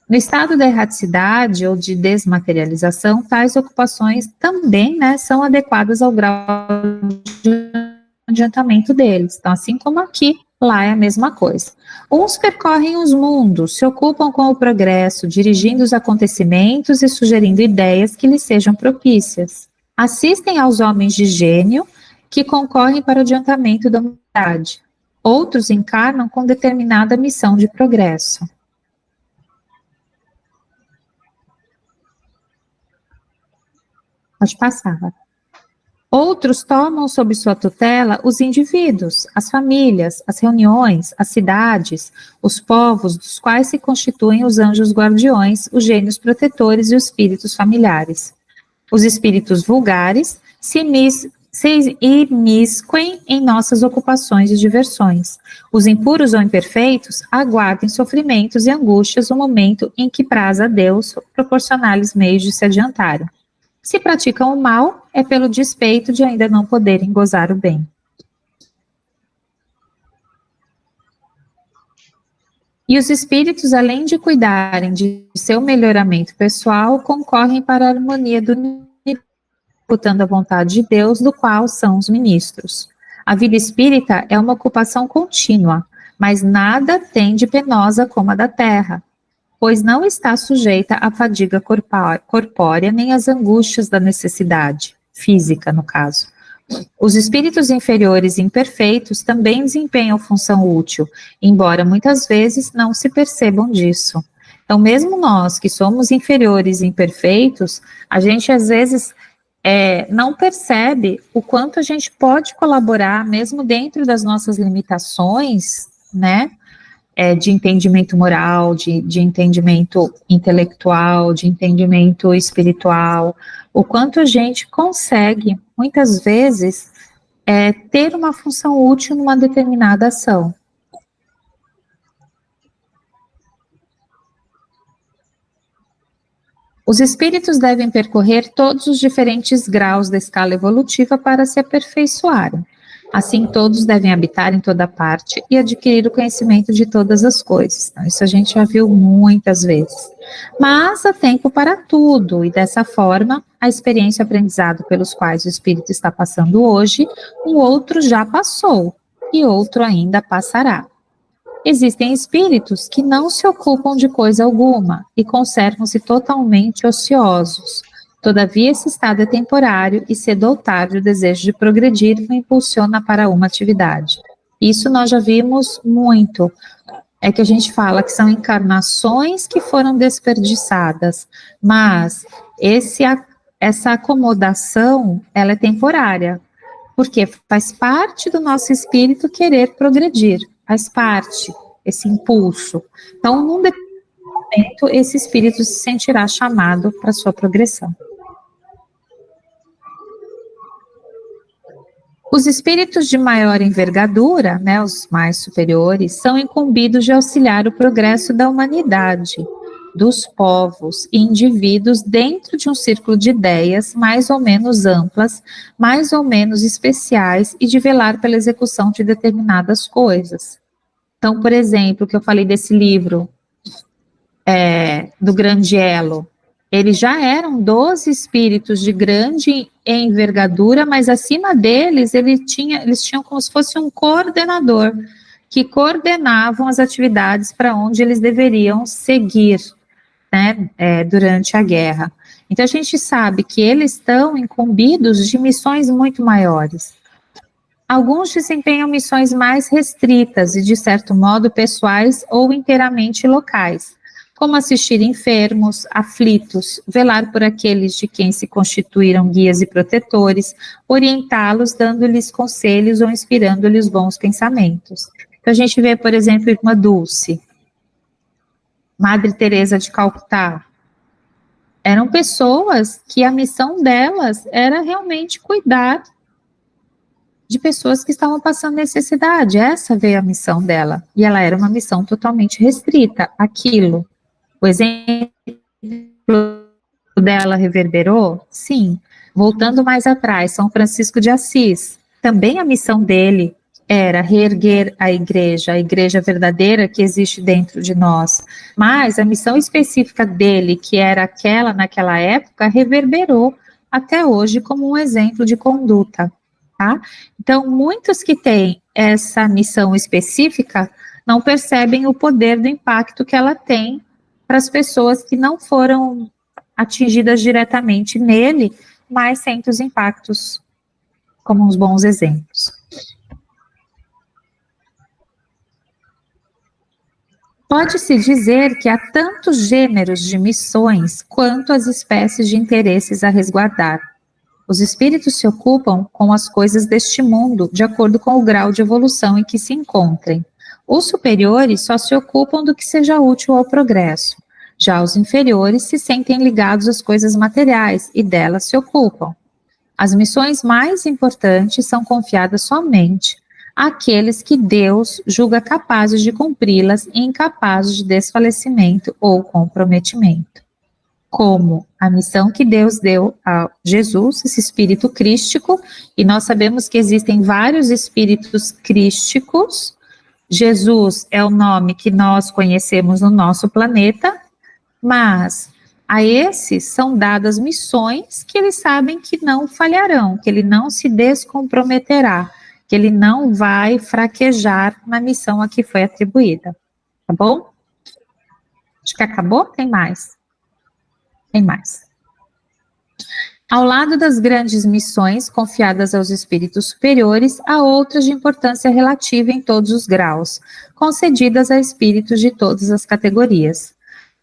No estado da erraticidade ou de desmaterialização, tais ocupações também, são adequadas ao grau de adiantamento deles. Então, assim como aqui, lá é a mesma coisa. Uns percorrem os mundos, se ocupam com o progresso, dirigindo os acontecimentos e sugerindo ideias que lhes sejam propícias. Assistem aos homens de gênio, que concorrem para o adiantamento da humanidade. Outros encarnam com determinada missão de progresso. Pode passar. Outros tomam sob sua tutela os indivíduos, as famílias, as reuniões, as cidades, os povos dos quais se constituem os anjos guardiões, os gênios protetores e os espíritos familiares. Os espíritos vulgares se imiscuem em nossas ocupações e diversões. Os impuros ou imperfeitos aguardem sofrimentos e angústias no momento em que praza a Deus proporcionar-lhes meios de se adiantarem. Se praticam o mal, é pelo despeito de ainda não poderem gozar o bem. E os espíritos, além de cuidarem de seu melhoramento pessoal, concorrem para a harmonia do executando a vontade de Deus, do qual são os ministros. A vida espírita é uma ocupação contínua, mas nada tem de penosa como a da terra, pois não está sujeita à fadiga corpórea nem às angústias da necessidade, física no caso. Os espíritos inferiores e imperfeitos também desempenham função útil, embora muitas vezes não se percebam disso. Então, mesmo nós que somos inferiores e imperfeitos, a gente às vezes não percebe o quanto a gente pode colaborar, mesmo dentro das nossas limitações, de entendimento moral, de entendimento intelectual, de entendimento espiritual, o quanto a gente consegue, muitas vezes, ter uma função útil numa determinada ação. Os espíritos devem percorrer todos os diferentes graus da escala evolutiva para se aperfeiçoarem. Assim, todos devem habitar em toda parte e adquirir o conhecimento de todas as coisas. Então, isso a gente já viu muitas vezes. Mas há tempo para tudo, e dessa forma, a experiência e o aprendizado pelos quais o espírito está passando hoje, um outro já passou, e outro ainda passará. Existem espíritos que não se ocupam de coisa alguma e conservam-se totalmente ociosos. Todavia, esse estado é temporário e cedo ou tarde o desejo de progredir o impulsiona para uma atividade. Isso nós já vimos muito. É que a gente fala que são encarnações que foram desperdiçadas, mas essa acomodação, ela é temporária, porque faz parte do nosso espírito querer progredir. faz parte, esse impulso. Então, num determinado momento, esse espírito se sentirá chamado para sua progressão. Os espíritos de maior envergadura, né, os mais superiores, são incumbidos de auxiliar o progresso da humanidade, dos povos e indivíduos dentro de um círculo de ideias mais ou menos amplas, mais ou menos especiais e de velar pela execução de determinadas coisas. Então, por exemplo, o que eu falei desse livro, do Grande Elo, eles já eram 12 espíritos de grande envergadura, mas acima deles eles tinham como se fosse um coordenador, que coordenavam as atividades para onde eles deveriam seguir, né, durante a guerra. Então a gente sabe que eles estão incumbidos de missões muito maiores. Alguns desempenham missões mais restritas e, de certo modo, pessoais ou inteiramente locais, como assistir enfermos, aflitos, velar por aqueles de quem se constituíram guias e protetores, orientá-los, dando-lhes conselhos ou inspirando-lhes bons pensamentos. Então a gente vê, por exemplo, Irmã Dulce, Madre Teresa de Calcutá. Eram pessoas que a missão delas era realmente cuidar de pessoas que estavam passando necessidade. Essa veio a missão dela. E ela era uma missão totalmente restrita àquilo. O exemplo dela reverberou? Sim. Voltando mais atrás, São Francisco de Assis. Também a missão dele era reerguer a igreja verdadeira que existe dentro de nós. Mas a missão específica dele, que era aquela naquela época, reverberou até hoje como um exemplo de conduta. Tá? Então, muitos que têm essa missão específica não percebem o poder do impacto que ela tem para as pessoas que não foram atingidas diretamente nele, mas sentem os impactos como uns bons exemplos. Pode-se dizer que há tantos gêneros de missões quanto as espécies de interesses a resguardar. Os espíritos se ocupam com as coisas deste mundo, de acordo com o grau de evolução em que se encontrem. Os superiores só se ocupam do que seja útil ao progresso. Já os inferiores se sentem ligados às coisas materiais e delas se ocupam. As missões mais importantes são confiadas somente àqueles que Deus julga capazes de cumpri-las e incapazes de desfalecimento ou comprometimento. Como a missão que Deus deu a Jesus, esse espírito crístico, e nós sabemos que existem vários espíritos crísticos. Jesus é o nome que nós conhecemos no nosso planeta, mas a esses são dadas missões que eles sabem que não falharão, que ele não se descomprometerá, que ele não vai fraquejar na missão a que foi atribuída. Tá bom? Acho que acabou? Tem mais? Tem mais. Ao lado das grandes missões confiadas aos espíritos superiores, há outras de importância relativa em todos os graus, concedidas a espíritos de todas as categorias.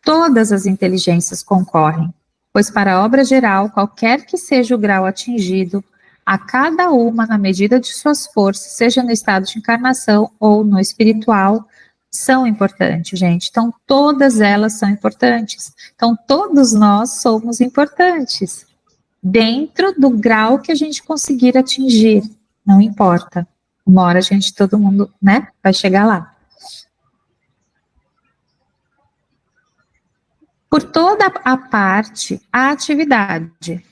Todas as inteligências concorrem, pois para a obra geral, qualquer que seja o grau atingido, a cada uma na medida de suas forças, seja no estado de encarnação ou no espiritual, são importantes, gente. Então, todas elas são importantes. Então, todos nós somos importantes, dentro do grau que a gente conseguir atingir, não importa. Uma hora todo mundo, né, vai chegar lá. Por toda a parte, a atividade,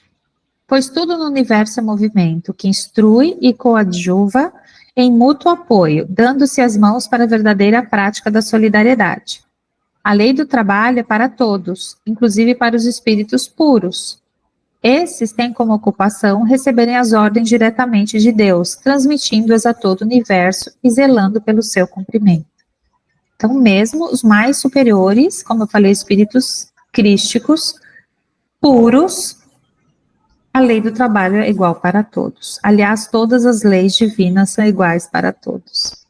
pois tudo no universo é movimento, que instrui e coadjuva em mútuo apoio, dando-se as mãos para a verdadeira prática da solidariedade. A lei do trabalho é para todos, inclusive para os espíritos puros. Esses têm como ocupação receberem as ordens diretamente de Deus, transmitindo-as a todo o universo e zelando pelo seu cumprimento. Então, mesmo os mais superiores, como eu falei, espíritos crísticos, puros, a lei do trabalho é igual para todos. Aliás, todas as leis divinas são iguais para todos.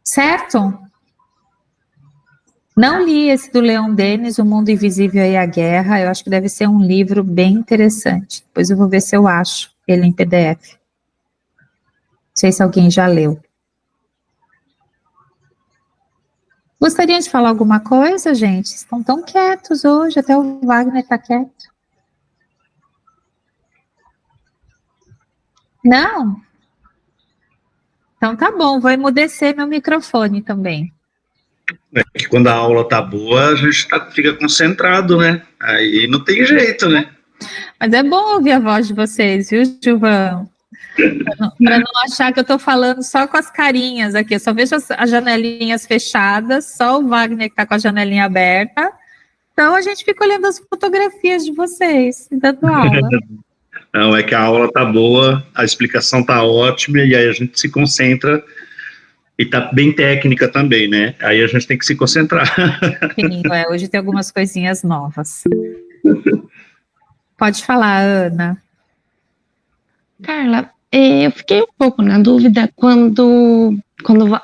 Certo? Não li esse do Leon Denis, O Mundo Invisível e a Guerra. Eu acho que deve ser um livro bem interessante. Depois eu vou ver se eu acho ele em PDF. Não sei se alguém já leu. Gostariam de falar alguma coisa, gente? Estão tão quietos hoje, até o Wagner está quieto. Não? Então tá bom, vou emudecer meu microfone também. É que quando a aula tá boa, a gente fica concentrado, né? Aí não tem jeito, né? Mas é bom ouvir a voz de vocês, viu, Gilvan? Para não achar que eu estou falando só com as carinhas aqui, eu só vejo as janelinhas fechadas, só o Wagner que está com a janelinha aberta. Então a gente fica olhando as fotografias de vocês, dando aula. Não, é que a aula tá boa, a explicação tá ótima, e aí a gente se concentra, e tá bem técnica também, né? Aí a gente tem que se concentrar. Sim, hoje tem algumas coisinhas novas. Pode falar, Ana. Carla, eu fiquei um pouco na dúvida quando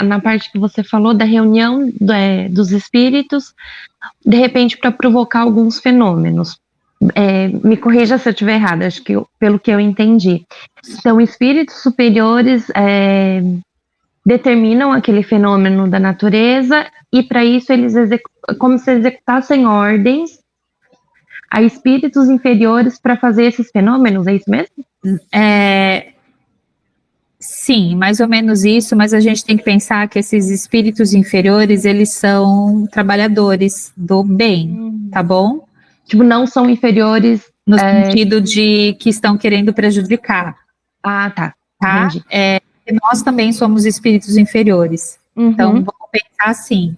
na parte que você falou da reunião dos espíritos, de repente para provocar alguns fenômenos. Me corrija se eu estiver errada, acho que pelo que eu entendi. Então, espíritos superiores determinam aquele fenômeno da natureza e para isso eles como se executassem ordens a espíritos inferiores para fazer esses fenômenos, é isso mesmo? Sim, mais ou menos isso, mas a gente tem que pensar que esses espíritos inferiores, eles são trabalhadores do bem, tá bom? Tipo, não são inferiores... No sentido de que estão querendo prejudicar. Ah, tá. Entendi. Nós também somos espíritos inferiores. Uhum. Então, vamos pensar assim.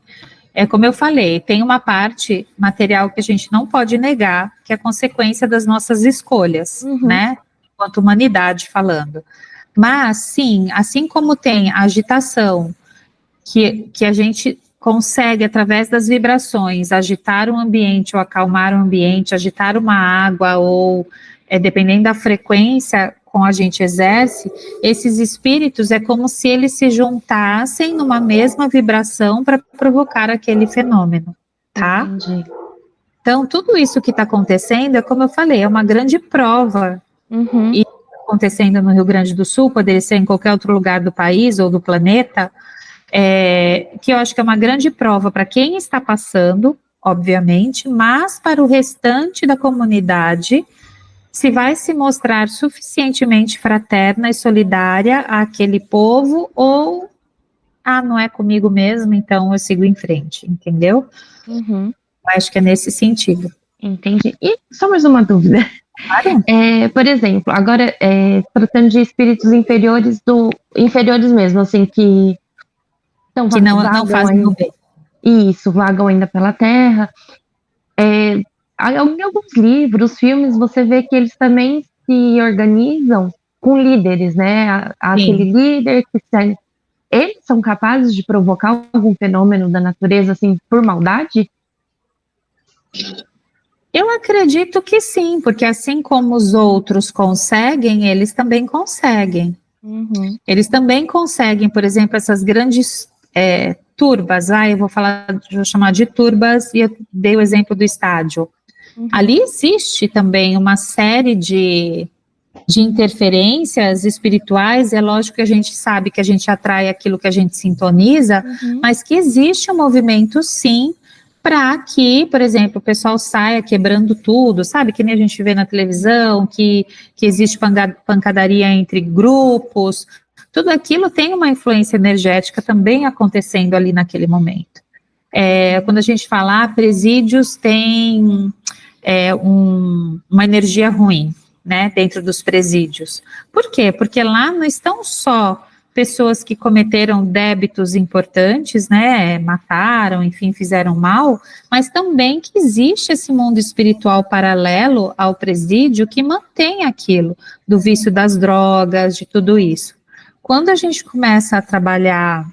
Como eu falei, tem uma parte material que a gente não pode negar, que é consequência das nossas escolhas, né? Enquanto humanidade falando. Mas, sim, assim como tem a agitação, que a gente consegue, através das vibrações, agitar um ambiente ou acalmar um ambiente, agitar uma água ou, dependendo da frequência com a gente exerce, esses espíritos é como se eles se juntassem numa mesma vibração para provocar aquele fenômeno, tá? Entendi. Então, tudo isso que está acontecendo, é como eu falei, é uma grande prova. E acontecendo no Rio Grande do Sul, poderia ser em qualquer outro lugar do país ou do planeta, que eu acho que é uma grande prova para quem está passando, obviamente, mas para o restante da comunidade, se vai se mostrar suficientemente fraterna e solidária àquele povo, ou, não é comigo mesmo, então eu sigo em frente, entendeu? Eu acho que é nesse sentido. Entendi. E só mais uma dúvida. Claro. Por exemplo, agora, tratando de espíritos inferiores mesmo, assim, que não fazem o bem. Isso, vagam ainda pela Terra. Em alguns livros, filmes, você vê que eles também se organizam com líderes, né? Aquele líder que eles são capazes de provocar algum fenômeno da natureza, assim, por maldade? Eu acredito que sim, porque assim como os outros conseguem, eles também conseguem. Eles também conseguem, por exemplo, essas grandes turbas, eu vou chamar de turbas, e eu dei o exemplo do estádio. Ali existe também uma série de interferências espirituais, é lógico que a gente sabe que a gente atrai aquilo que a gente sintoniza, mas que existe um movimento, sim, para que, por exemplo, o pessoal saia quebrando tudo, sabe, que nem a gente vê na televisão, que existe pancadaria entre grupos, tudo aquilo tem uma influência energética também acontecendo ali naquele momento. Quando a gente fala, presídios têm uma energia ruim, né, dentro dos presídios. Por quê? Porque lá não estão só pessoas que cometeram débitos importantes, né, mataram, enfim, fizeram mal, mas também que existe esse mundo espiritual paralelo ao presídio que mantém aquilo, do vício das drogas, de tudo isso. Quando a gente começa a trabalhar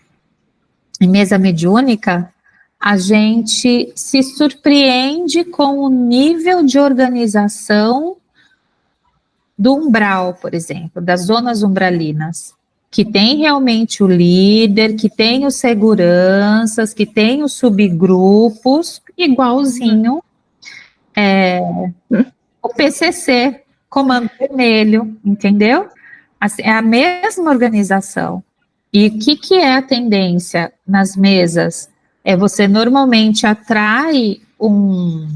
em mesa mediúnica, a gente se surpreende com o nível de organização do umbral, por exemplo, das zonas umbralinas, que tem realmente o líder, que tem os seguranças, que tem os subgrupos, igualzinho o PCC, Comando Vermelho, entendeu? Assim, é a mesma organização. E o que é a tendência nas mesas? Você normalmente atrai um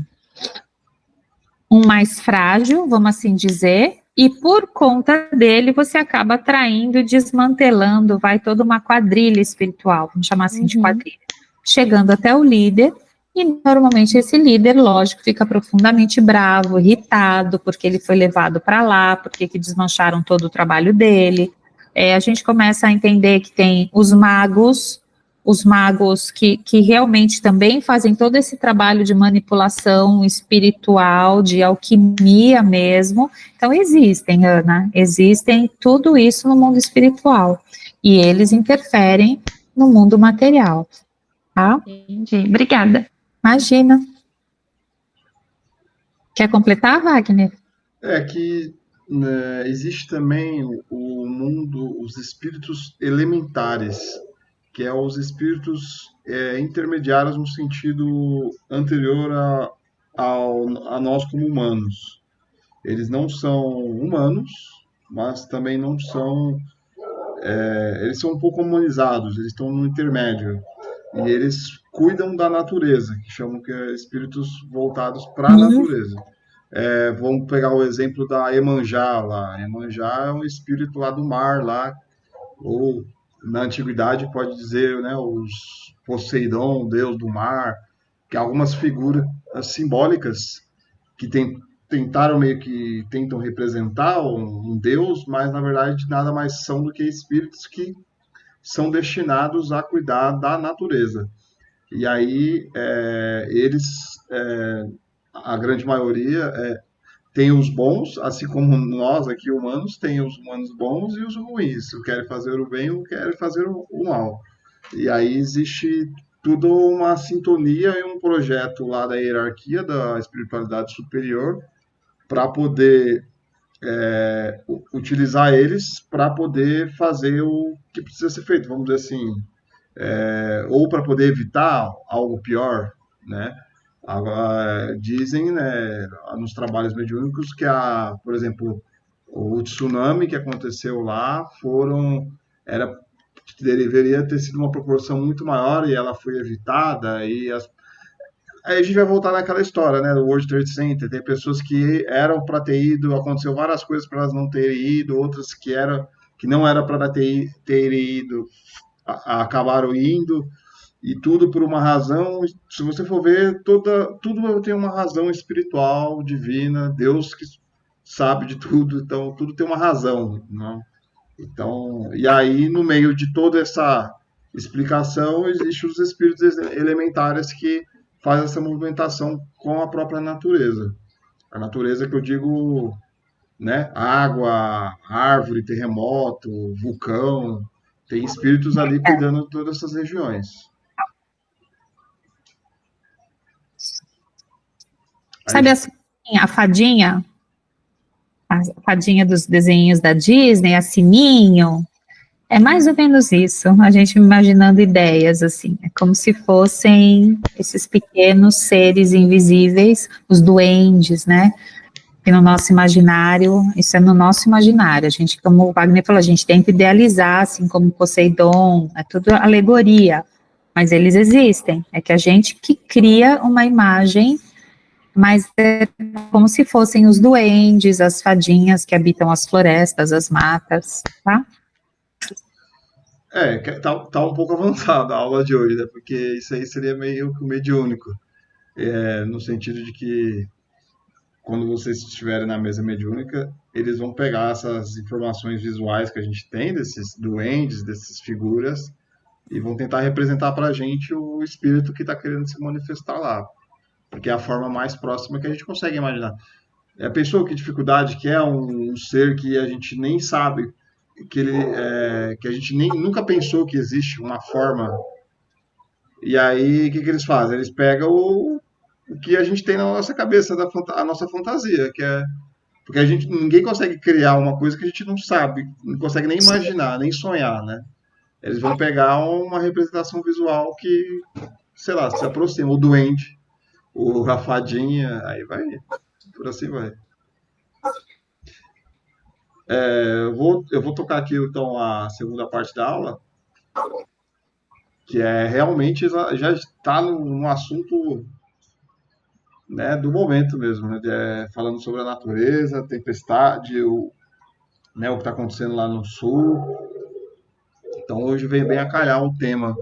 mais frágil, vamos assim dizer, e por conta dele você acaba atraindo, desmantelando, vai toda uma quadrilha espiritual, vamos chamar assim de quadrilha, chegando até o líder, e normalmente esse líder, lógico, fica profundamente bravo, irritado, porque ele foi levado para lá, porque que desmancharam todo o trabalho dele. A gente começa a entender que tem os magos que realmente também fazem todo esse trabalho de manipulação espiritual, de alquimia mesmo. Então existem, Ana, existem tudo isso no mundo espiritual. E eles interferem no mundo material. Tá? Entendi. Obrigada. Imagina. Quer completar, Wagner? Que existe também o mundo, os espíritos elementares, que é os espíritos intermediários no sentido anterior a nós como humanos. Eles não são humanos, mas também não são... eles são um pouco humanizados, eles estão no intermédio. E eles cuidam da natureza, que chamam que é espíritos voltados para a natureza. Vamos pegar o exemplo da Iemanjá lá. Iemanjá é um espírito lá do mar, lá, ou na antiguidade pode dizer, né, os Poseidon, deus do mar, que algumas figuras simbólicas que tentaram meio que tentam representar um deus, mas na verdade nada mais são do que espíritos que são destinados a cuidar da natureza. E aí eles, a grande maioria, tem os bons, assim como nós aqui humanos, tem os humanos bons e os ruins. O querem fazer o bem ou querem fazer o mal. E aí existe tudo uma sintonia e um projeto lá da hierarquia da espiritualidade superior para poder utilizar eles para poder fazer o que precisa ser feito, vamos dizer assim, ou para poder evitar algo pior, né? Agora, dizem, né, nos trabalhos mediúnicos que, por exemplo, o tsunami que aconteceu lá deveria ter sido uma proporção muito maior e ela foi evitada. Aí a gente vai voltar naquela história, né, do World Trade Center. Tem pessoas que eram para ter ido, aconteceu várias coisas para elas não terem ido, outras que não era para ter ido, acabaram indo. E tudo por uma razão, se você for ver, tudo tem uma razão espiritual, divina, Deus que sabe de tudo, então tudo tem uma razão, né? Então, e aí no meio de toda essa explicação, existem os espíritos elementares que fazem essa movimentação com a própria natureza. A natureza que eu digo, né, água, árvore, terremoto, vulcão, tem espíritos ali cuidando de todas essas regiões. Sabe assim, a fadinha dos desenhos da Disney, a Sininho? É mais ou menos isso, a gente imaginando ideias, assim, é como se fossem esses pequenos seres invisíveis, os duendes, né? E no nosso imaginário, isso é no nosso imaginário, a gente, como o Wagner falou, a gente tenta idealizar, assim, como Poseidon, é tudo alegoria, mas eles existem, é que a gente que cria uma imagem, mas é como se fossem os duendes, as fadinhas que habitam as florestas, as matas, tá? Tá um pouco avançada a aula de hoje, né? Porque isso aí seria meio mediúnico, no sentido de que quando vocês estiverem na mesa mediúnica, eles vão pegar essas informações visuais que a gente tem desses duendes, dessas figuras, e vão tentar representar para a gente o espírito que está querendo se manifestar lá. Porque é a forma mais próxima que a gente consegue imaginar. A pessoa que dificuldade que é um ser que a gente nem sabe, que a gente nunca pensou que existe uma forma. E aí, o que eles fazem? Eles pegam o que a gente tem na nossa cabeça, a nossa fantasia, que é... Porque ninguém consegue criar uma coisa que a gente não sabe, não consegue nem imaginar, nem sonhar, né? Eles vão pegar uma representação visual que, sei lá, se aproxima, o duende, a fadinha, aí vai, por assim vai. Eu vou tocar aqui, então, a segunda parte da aula, que é realmente já está no assunto, né, do momento mesmo, né, falando sobre a natureza, tempestade, né, o que está acontecendo lá no sul. Então, hoje vem bem a calhar o tema,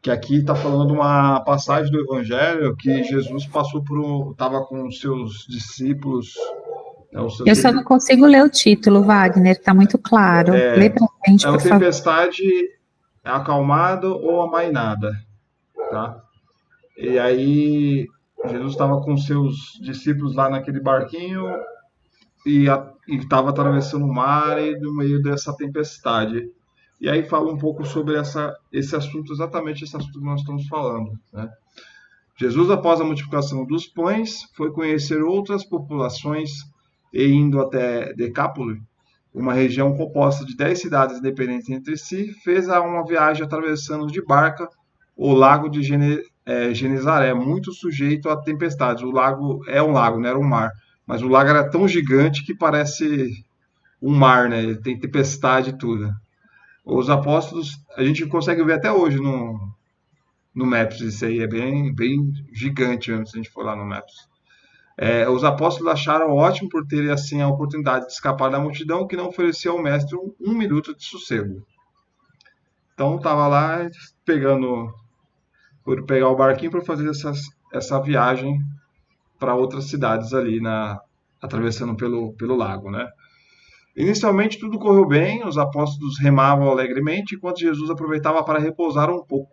que aqui está falando de uma passagem do Evangelho que Jesus estava com os seus discípulos, né, Eu só não consigo ler o título, Wagner, está muito claro. Lê para a gente, é por uma favor. tempestade acalmado ou amainada, tá? E aí Jesus estava com seus discípulos lá naquele barquinho e estava atravessando o mar e no meio dessa tempestade. E aí fala um pouco sobre esse assunto, exatamente esse assunto que nós estamos falando, né? Jesus, após a multiplicação dos pães, foi conhecer outras populações e indo até Decápole, uma região composta de 10 cidades independentes entre si, fez uma viagem atravessando de barca o lago de Genezaré, muito sujeito a tempestades. O lago é um lago, não era um mar, mas o lago era tão gigante que parece um mar, né? Ele tem tempestade e tudo. Os apóstolos, a gente consegue ver até hoje no Maps, isso aí é bem gigante mesmo, se a gente for lá no Maps. Os apóstolos acharam ótimo por terem assim a oportunidade de escapar da multidão que não oferecia ao mestre um minuto de sossego. Então estava lá por pegar o barquinho para fazer essa viagem para outras cidades ali atravessando pelo lago, né? Inicialmente tudo correu bem, os apóstolos remavam alegremente enquanto Jesus aproveitava para repousar um pouco.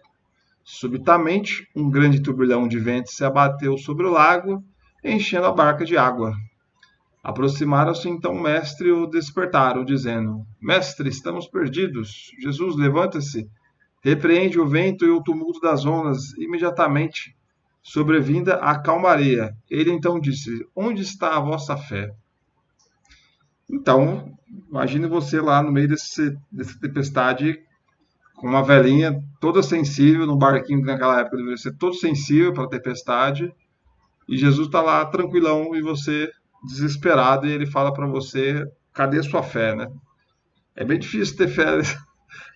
Subitamente, um grande turbilhão de vento se abateu sobre o lago, enchendo a barca de água. Aproximaram-se então o mestre e o despertaram, dizendo: Mestre, estamos perdidos. Jesus, levanta-se, repreende o vento e o tumulto das ondas. Imediatamente, sobrevinda a calmaria. Ele então disse: Onde está a vossa fé? Então, imagine você lá no meio dessa tempestade, com uma velhinha toda sensível, no barquinho que naquela época deveria ser todo sensível para a tempestade, e Jesus está lá tranquilão e você desesperado, e ele fala para você: cadê sua fé, né? É bem difícil ter fé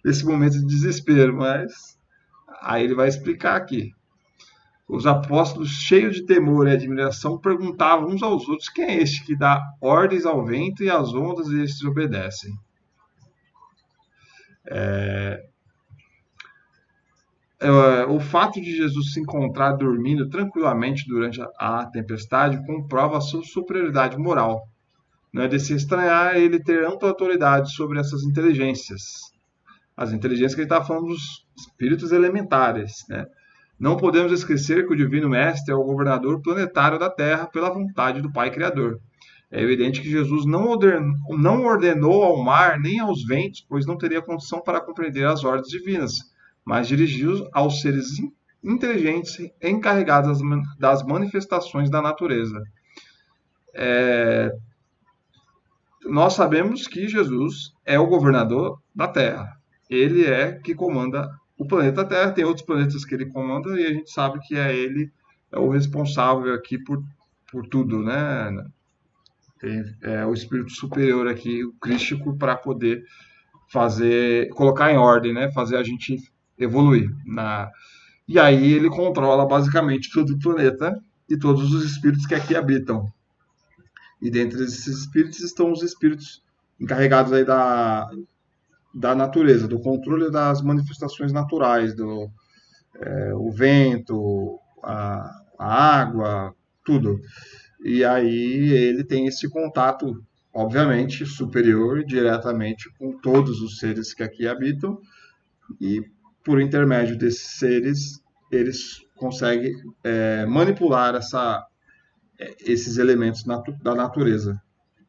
nesse momento de desespero, mas aí ele vai explicar aqui. Os apóstolos, cheios de temor e admiração, perguntavam uns aos outros: quem é este que dá ordens ao vento e às ondas e estes obedecem? O fato de Jesus se encontrar dormindo tranquilamente durante a tempestade comprova a sua superioridade moral. Não é de se estranhar ele ter ampla autoridade sobre essas inteligências. As inteligências que ele está falando dos espíritos elementares, né? Não podemos esquecer que o Divino Mestre é o governador planetário da Terra pela vontade do Pai Criador. É evidente que Jesus não ordenou ao mar nem aos ventos, pois não teria condição para compreender as ordens divinas, mas dirigiu aos seres inteligentes encarregados das manifestações da natureza. Nós sabemos que Jesus é o governador da Terra. Ele é que comanda o planeta Terra. Tem outros planetas que ele comanda e a gente sabe que ele é o responsável aqui por tudo, né? É o espírito superior aqui, o crístico, para poder colocar em ordem, né? Fazer a gente evoluir. E aí ele controla basicamente todo o planeta e todos os espíritos que aqui habitam. E dentre esses espíritos estão os espíritos encarregados aí da natureza, do controle das manifestações naturais, o vento, a água, tudo. E aí ele tem esse contato, obviamente, superior diretamente com todos os seres que aqui habitam, e por intermédio desses seres eles conseguem manipular esses elementos da natureza.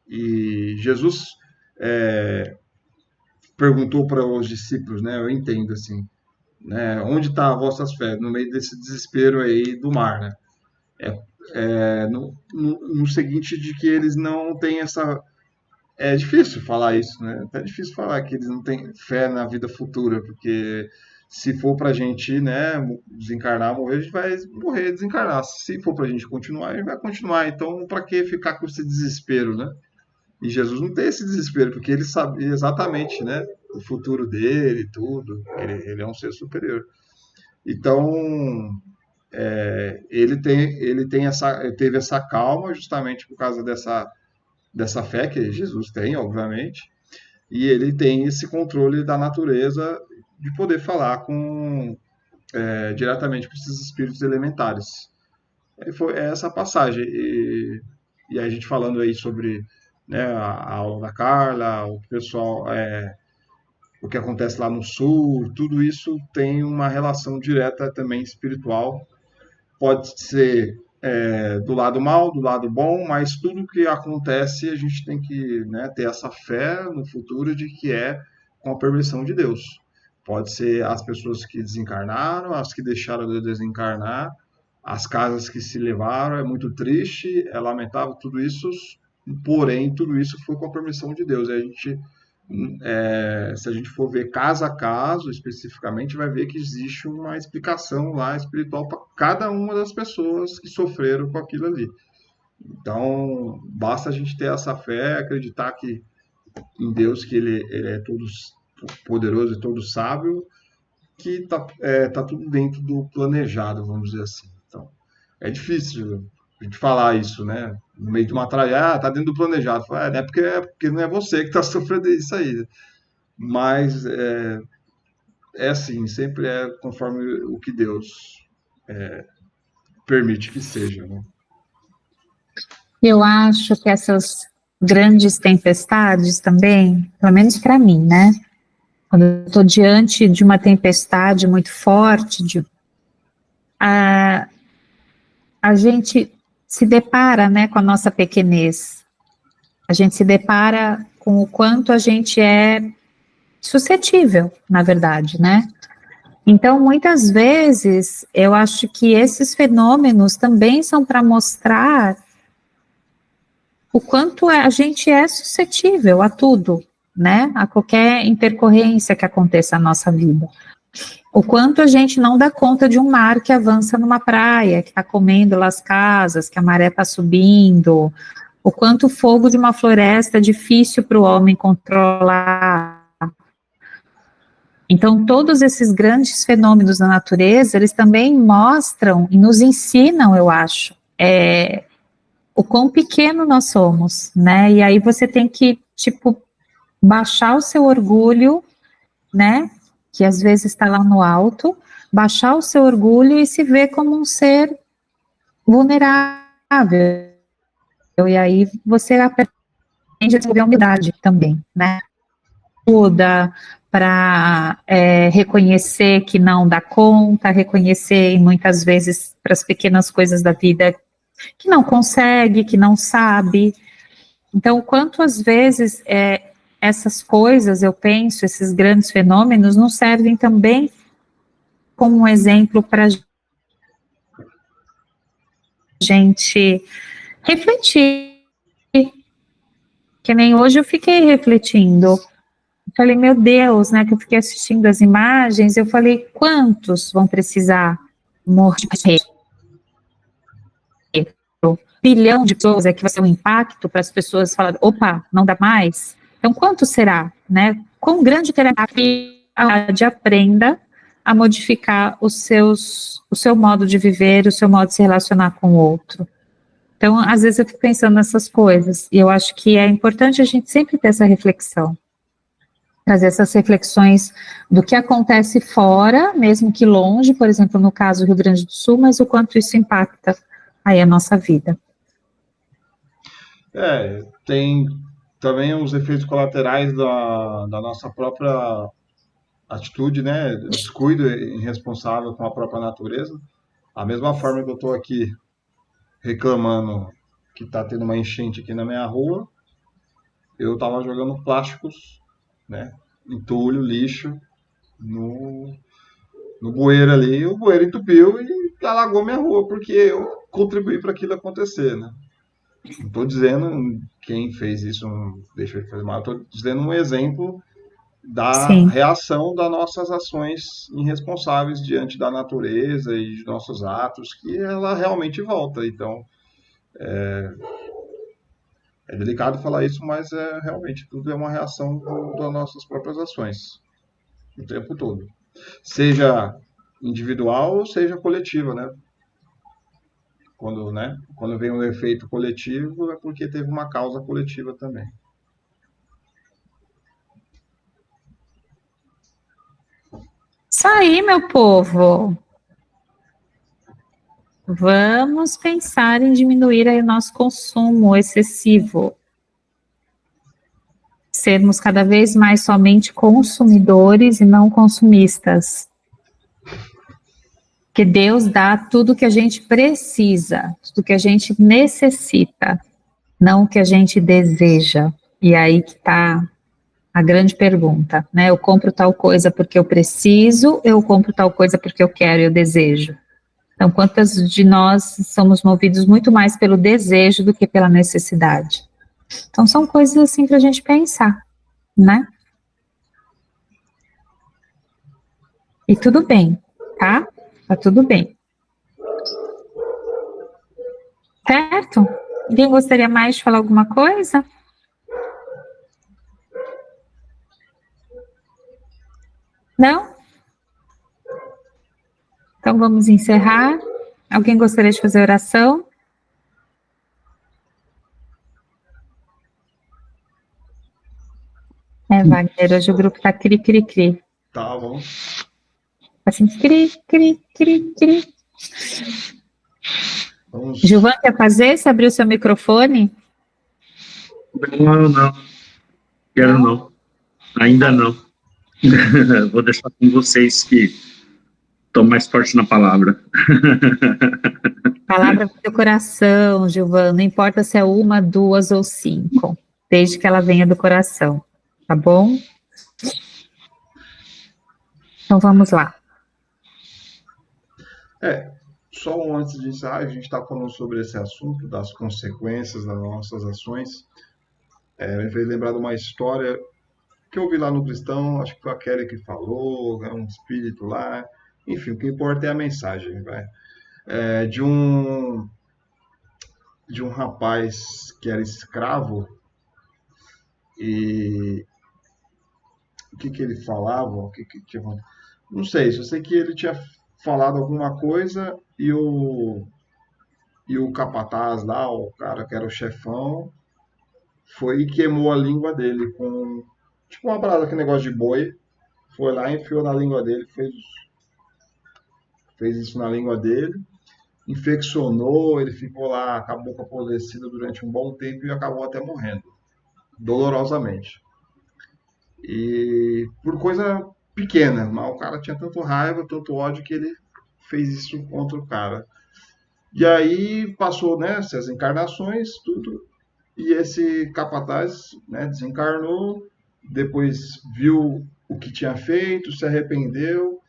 E Jesus perguntou para os discípulos, né? Eu entendo assim, né? Onde está a vossa fé no meio desse desespero aí do mar, né? No seguinte de que eles não têm essa. É difícil falar isso, né? É até difícil falar que eles não têm fé na vida futura, porque se for para a gente, né, desencarnar, morrer, a gente vai morrer, desencarnar. Se for para a gente continuar, a gente vai continuar. Então, para que ficar com esse desespero, né? E Jesus não tem esse desespero, porque ele sabia exatamente, né, o futuro dele e tudo. Ele é um ser superior. Então, ele teve essa calma justamente por causa dessa fé que Jesus tem, obviamente, e ele tem esse controle da natureza de poder falar diretamente com esses espíritos elementares. Foi essa passagem. E a gente falando aí sobre, né, a aula da Carla, o pessoal, o que acontece lá no sul, tudo isso tem uma relação direta também espiritual. Pode ser do lado mal, do lado bom, mas tudo que acontece a gente tem que, né, ter essa fé no futuro de que é com a permissão de Deus. Pode ser as pessoas que desencarnaram, as que deixaram de desencarnar, as casas que se levaram, é muito triste, é lamentável tudo isso, porém tudo isso foi com a permissão de Deus. Se a gente for ver caso a caso, especificamente, vai ver que existe uma explicação lá espiritual para cada uma das pessoas que sofreram com aquilo ali. Então, basta a gente ter essa fé, acreditar que em Deus, que ele é todo poderoso e todo sábio, que tá tudo dentro do planejado, vamos dizer assim. Então, é difícil a gente falar isso, né? No meio de uma tragédia, tá dentro do planejado. Fala, não é porque não é você que está sofrendo isso aí. Mas é assim, sempre é conforme o que Deus permite que seja, né? Eu acho que essas grandes tempestades também, pelo menos para mim, né? Quando eu estou diante de uma tempestade muito forte, a gente se depara, né, com a nossa pequenez. A gente se depara com o quanto a gente é suscetível, na verdade, né? Então, muitas vezes, eu acho que esses fenômenos também são para mostrar o quanto a gente é suscetível a tudo, né? A qualquer intercorrência que aconteça na nossa vida. O quanto a gente não dá conta de um mar que avança numa praia, que está comendo lá as casas, que a maré está subindo, o quanto o fogo de uma floresta é difícil para o homem controlar. Então, todos esses grandes fenômenos da natureza, eles também mostram e nos ensinam, eu acho, o quão pequeno nós somos, né? E aí você tem que, baixar o seu orgulho, né? Que às vezes está lá no alto, baixar o seu orgulho e se ver como um ser vulnerável. E aí você aprende a desenvolver a humildade também, né? Ajuda para reconhecer que não dá conta, reconhecer muitas vezes para as pequenas coisas da vida que não consegue, que não sabe. Então, quanto às vezes essas coisas, eu penso, esses grandes fenômenos, não servem também como um exemplo para a gente refletir. Que nem hoje eu fiquei refletindo. Falei, meu Deus, né, que eu fiquei assistindo as imagens, eu falei, quantos vão precisar morrer? Bilhão de pessoas que vai ser um impacto para as pessoas falarem, opa, não dá mais? Então, quanto será, né? Quão grande terá que a humanidade aprenda a modificar o seu modo de viver, o seu modo de se relacionar com o outro? Então, às vezes eu fico pensando nessas coisas, e eu acho que é importante a gente sempre ter essa reflexão, trazer essas reflexões do que acontece fora, mesmo que longe, por exemplo, no caso do Rio Grande do Sul, mas o quanto isso impacta aí a nossa vida. Tem também os efeitos colaterais da nossa própria atitude, né? Descuido irresponsável com a própria natureza. Da mesma forma que eu estou aqui reclamando que está tendo uma enchente aqui na minha rua, eu estava jogando plásticos, né? Entulho, lixo no bueiro ali, e o bueiro entupiu e alagou minha rua, porque eu contribuí para aquilo acontecer, né? Não estou dizendo quem fez isso deixou de fazer mal, estou dizendo um exemplo da reação das nossas ações irresponsáveis diante da natureza e de nossos atos, que ela realmente volta. Então, É delicado falar isso, mas realmente tudo é uma reação das nossas próprias ações, o tempo todo. Seja individual ou seja coletiva, né? Quando vem um efeito coletivo, é porque teve uma causa coletiva também. Isso aí, meu povo. Vamos pensar em diminuir aí o nosso consumo excessivo. Sermos cada vez mais somente consumidores e não consumistas. Que Deus dá tudo o que a gente precisa, tudo que a gente necessita, não o que a gente deseja. E aí que está a grande pergunta, né? Eu compro tal coisa porque eu preciso, eu compro tal coisa porque eu quero e eu desejo. Então, quantas de nós somos movidos muito mais pelo desejo do que pela necessidade? Então, são coisas assim para a gente pensar, né? E tudo bem, tá? Tá tudo bem. Certo? Alguém gostaria mais de falar alguma coisa? Não? Então vamos encerrar. Alguém gostaria de fazer oração? Wagner, hoje o grupo tá cri-cri-cri. Tá bom. Assim, cri-cri-cri-cri. Vamos... Gilvan, quer fazer? Você abriu seu microfone? Não. Quero não. Ainda não. Vou deixar com vocês que estão mais fortes na palavra. Palavra do teu coração, Gilvan. Não importa se é uma, duas ou cinco. Desde que ela venha do coração. Tá bom? Então vamos lá. Só antes de encerrar, a gente está falando sobre esse assunto das consequências das nossas ações. Me fez lembrar de uma história que eu vi lá no Cristão, acho que foi a Kelly que falou, um espírito lá. Enfim, o que importa é a mensagem, vai. De um rapaz que era escravo e o que ele falava, não sei, só sei que ele tinha falado alguma coisa e o capataz lá, o cara que era o chefão, foi e queimou a língua dele com tipo uma parada, que negócio de boi, foi lá e enfiou na língua dele, fez isso na língua dele, infeccionou, ele ficou lá com a boca apodrecida durante um bom tempo e acabou até morrendo, dolorosamente. E por coisa pequena, mas o cara tinha tanto raiva, tanto ódio que ele fez isso contra o cara. E aí passou, né, essas encarnações, tudo, e esse capataz, né, desencarnou, depois viu o que tinha feito, se arrependeu,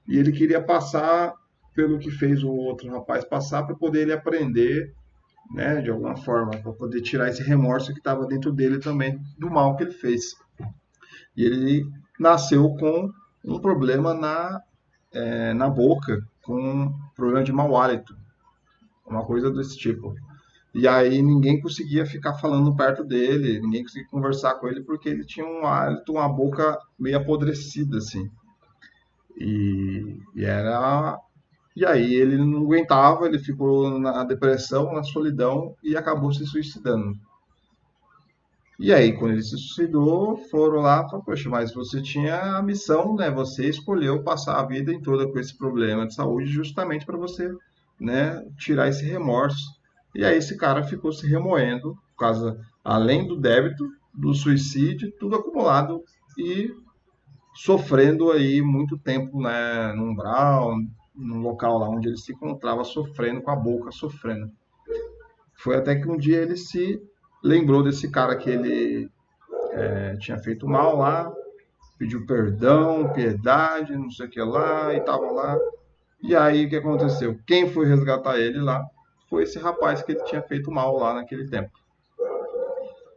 e ele queria passar pelo que fez o outro rapaz passar para poder ele aprender, né, de alguma forma, para poder tirar esse remorso que estava dentro dele também do mal que ele fez. E ele nasceu com um problema na boca, com um problema de mau hálito, uma coisa desse tipo. E aí ninguém conseguia ficar falando perto dele, ninguém conseguia conversar com ele porque ele tinha um hálito, uma boca meio apodrecida, assim. E aí ele não aguentava, ele ficou na depressão, na solidão e acabou se suicidando. E aí, quando ele se suicidou, foram lá e falaram, poxa, mas você tinha a missão, né? Você escolheu passar a vida em toda com esse problema de saúde justamente para você, né, tirar esse remorso. E aí esse cara ficou se remoendo, por causa, além do débito, do suicídio, tudo acumulado e sofrendo aí muito tempo, né, no umbral, num local lá onde ele se encontrava sofrendo, com a boca sofrendo. Foi até que um dia ele se lembrou desse cara que ele tinha feito mal lá, pediu perdão, piedade, não sei o que lá, e tava lá. E aí o que aconteceu? Quem foi resgatar ele lá foi esse rapaz que ele tinha feito mal lá naquele tempo.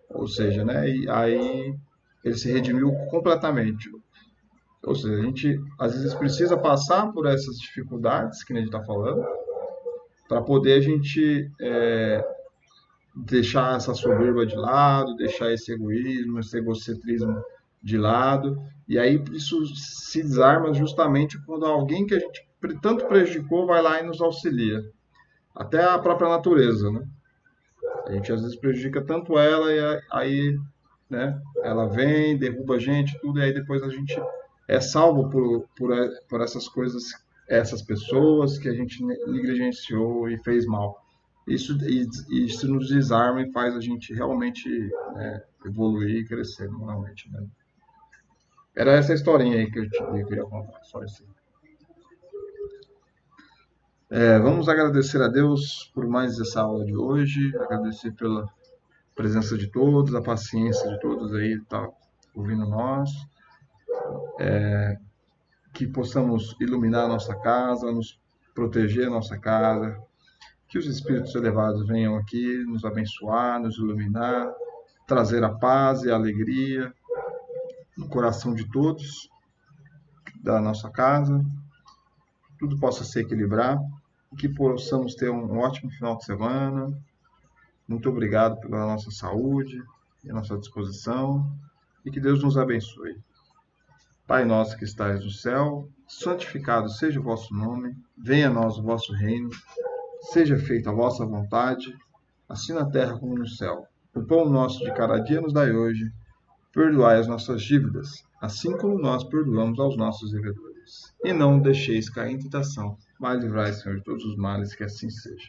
Ou seja, né? E aí ele se redimiu completamente. Ou seja, a gente às vezes precisa passar por essas dificuldades que a gente está falando, para poder a gente deixar essa soberba de lado, deixar esse egoísmo, esse egocentrismo de lado, e aí isso se desarma justamente quando alguém que a gente tanto prejudicou vai lá e nos auxilia. Até a própria natureza, né? A gente às vezes prejudica tanto ela e aí, né, ela vem, derruba a gente, tudo, e aí depois a gente é salvo por essas coisas, essas pessoas que a gente negligenciou e fez mal. Isso nos desarma e faz a gente realmente, né, evoluir e crescer moralmente, né? Era essa historinha aí que eu queria contar, só isso. Vamos agradecer a Deus por mais essa aula de hoje, agradecer pela presença de todos, a paciência de todos aí que tá ouvindo nós, que possamos iluminar a nossa casa, nos proteger a nossa casa, que os espíritos elevados venham aqui nos abençoar, nos iluminar, trazer a paz e a alegria no coração de todos da nossa casa, tudo possa se equilibrar e que possamos ter um ótimo final de semana. Muito obrigado pela nossa saúde e a nossa disposição e que Deus nos abençoe. Pai nosso que estais no céu, santificado seja o vosso nome, venha a nós o vosso reino, seja feita a vossa vontade, assim na terra como no céu. O pão nosso de cada dia nos dai hoje, perdoai as nossas dívidas, assim como nós perdoamos aos nossos devedores. E não deixeis cair em tentação, mas livrai, Senhor, de todos os males, que assim seja.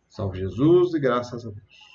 Salve Jesus e graças a Deus.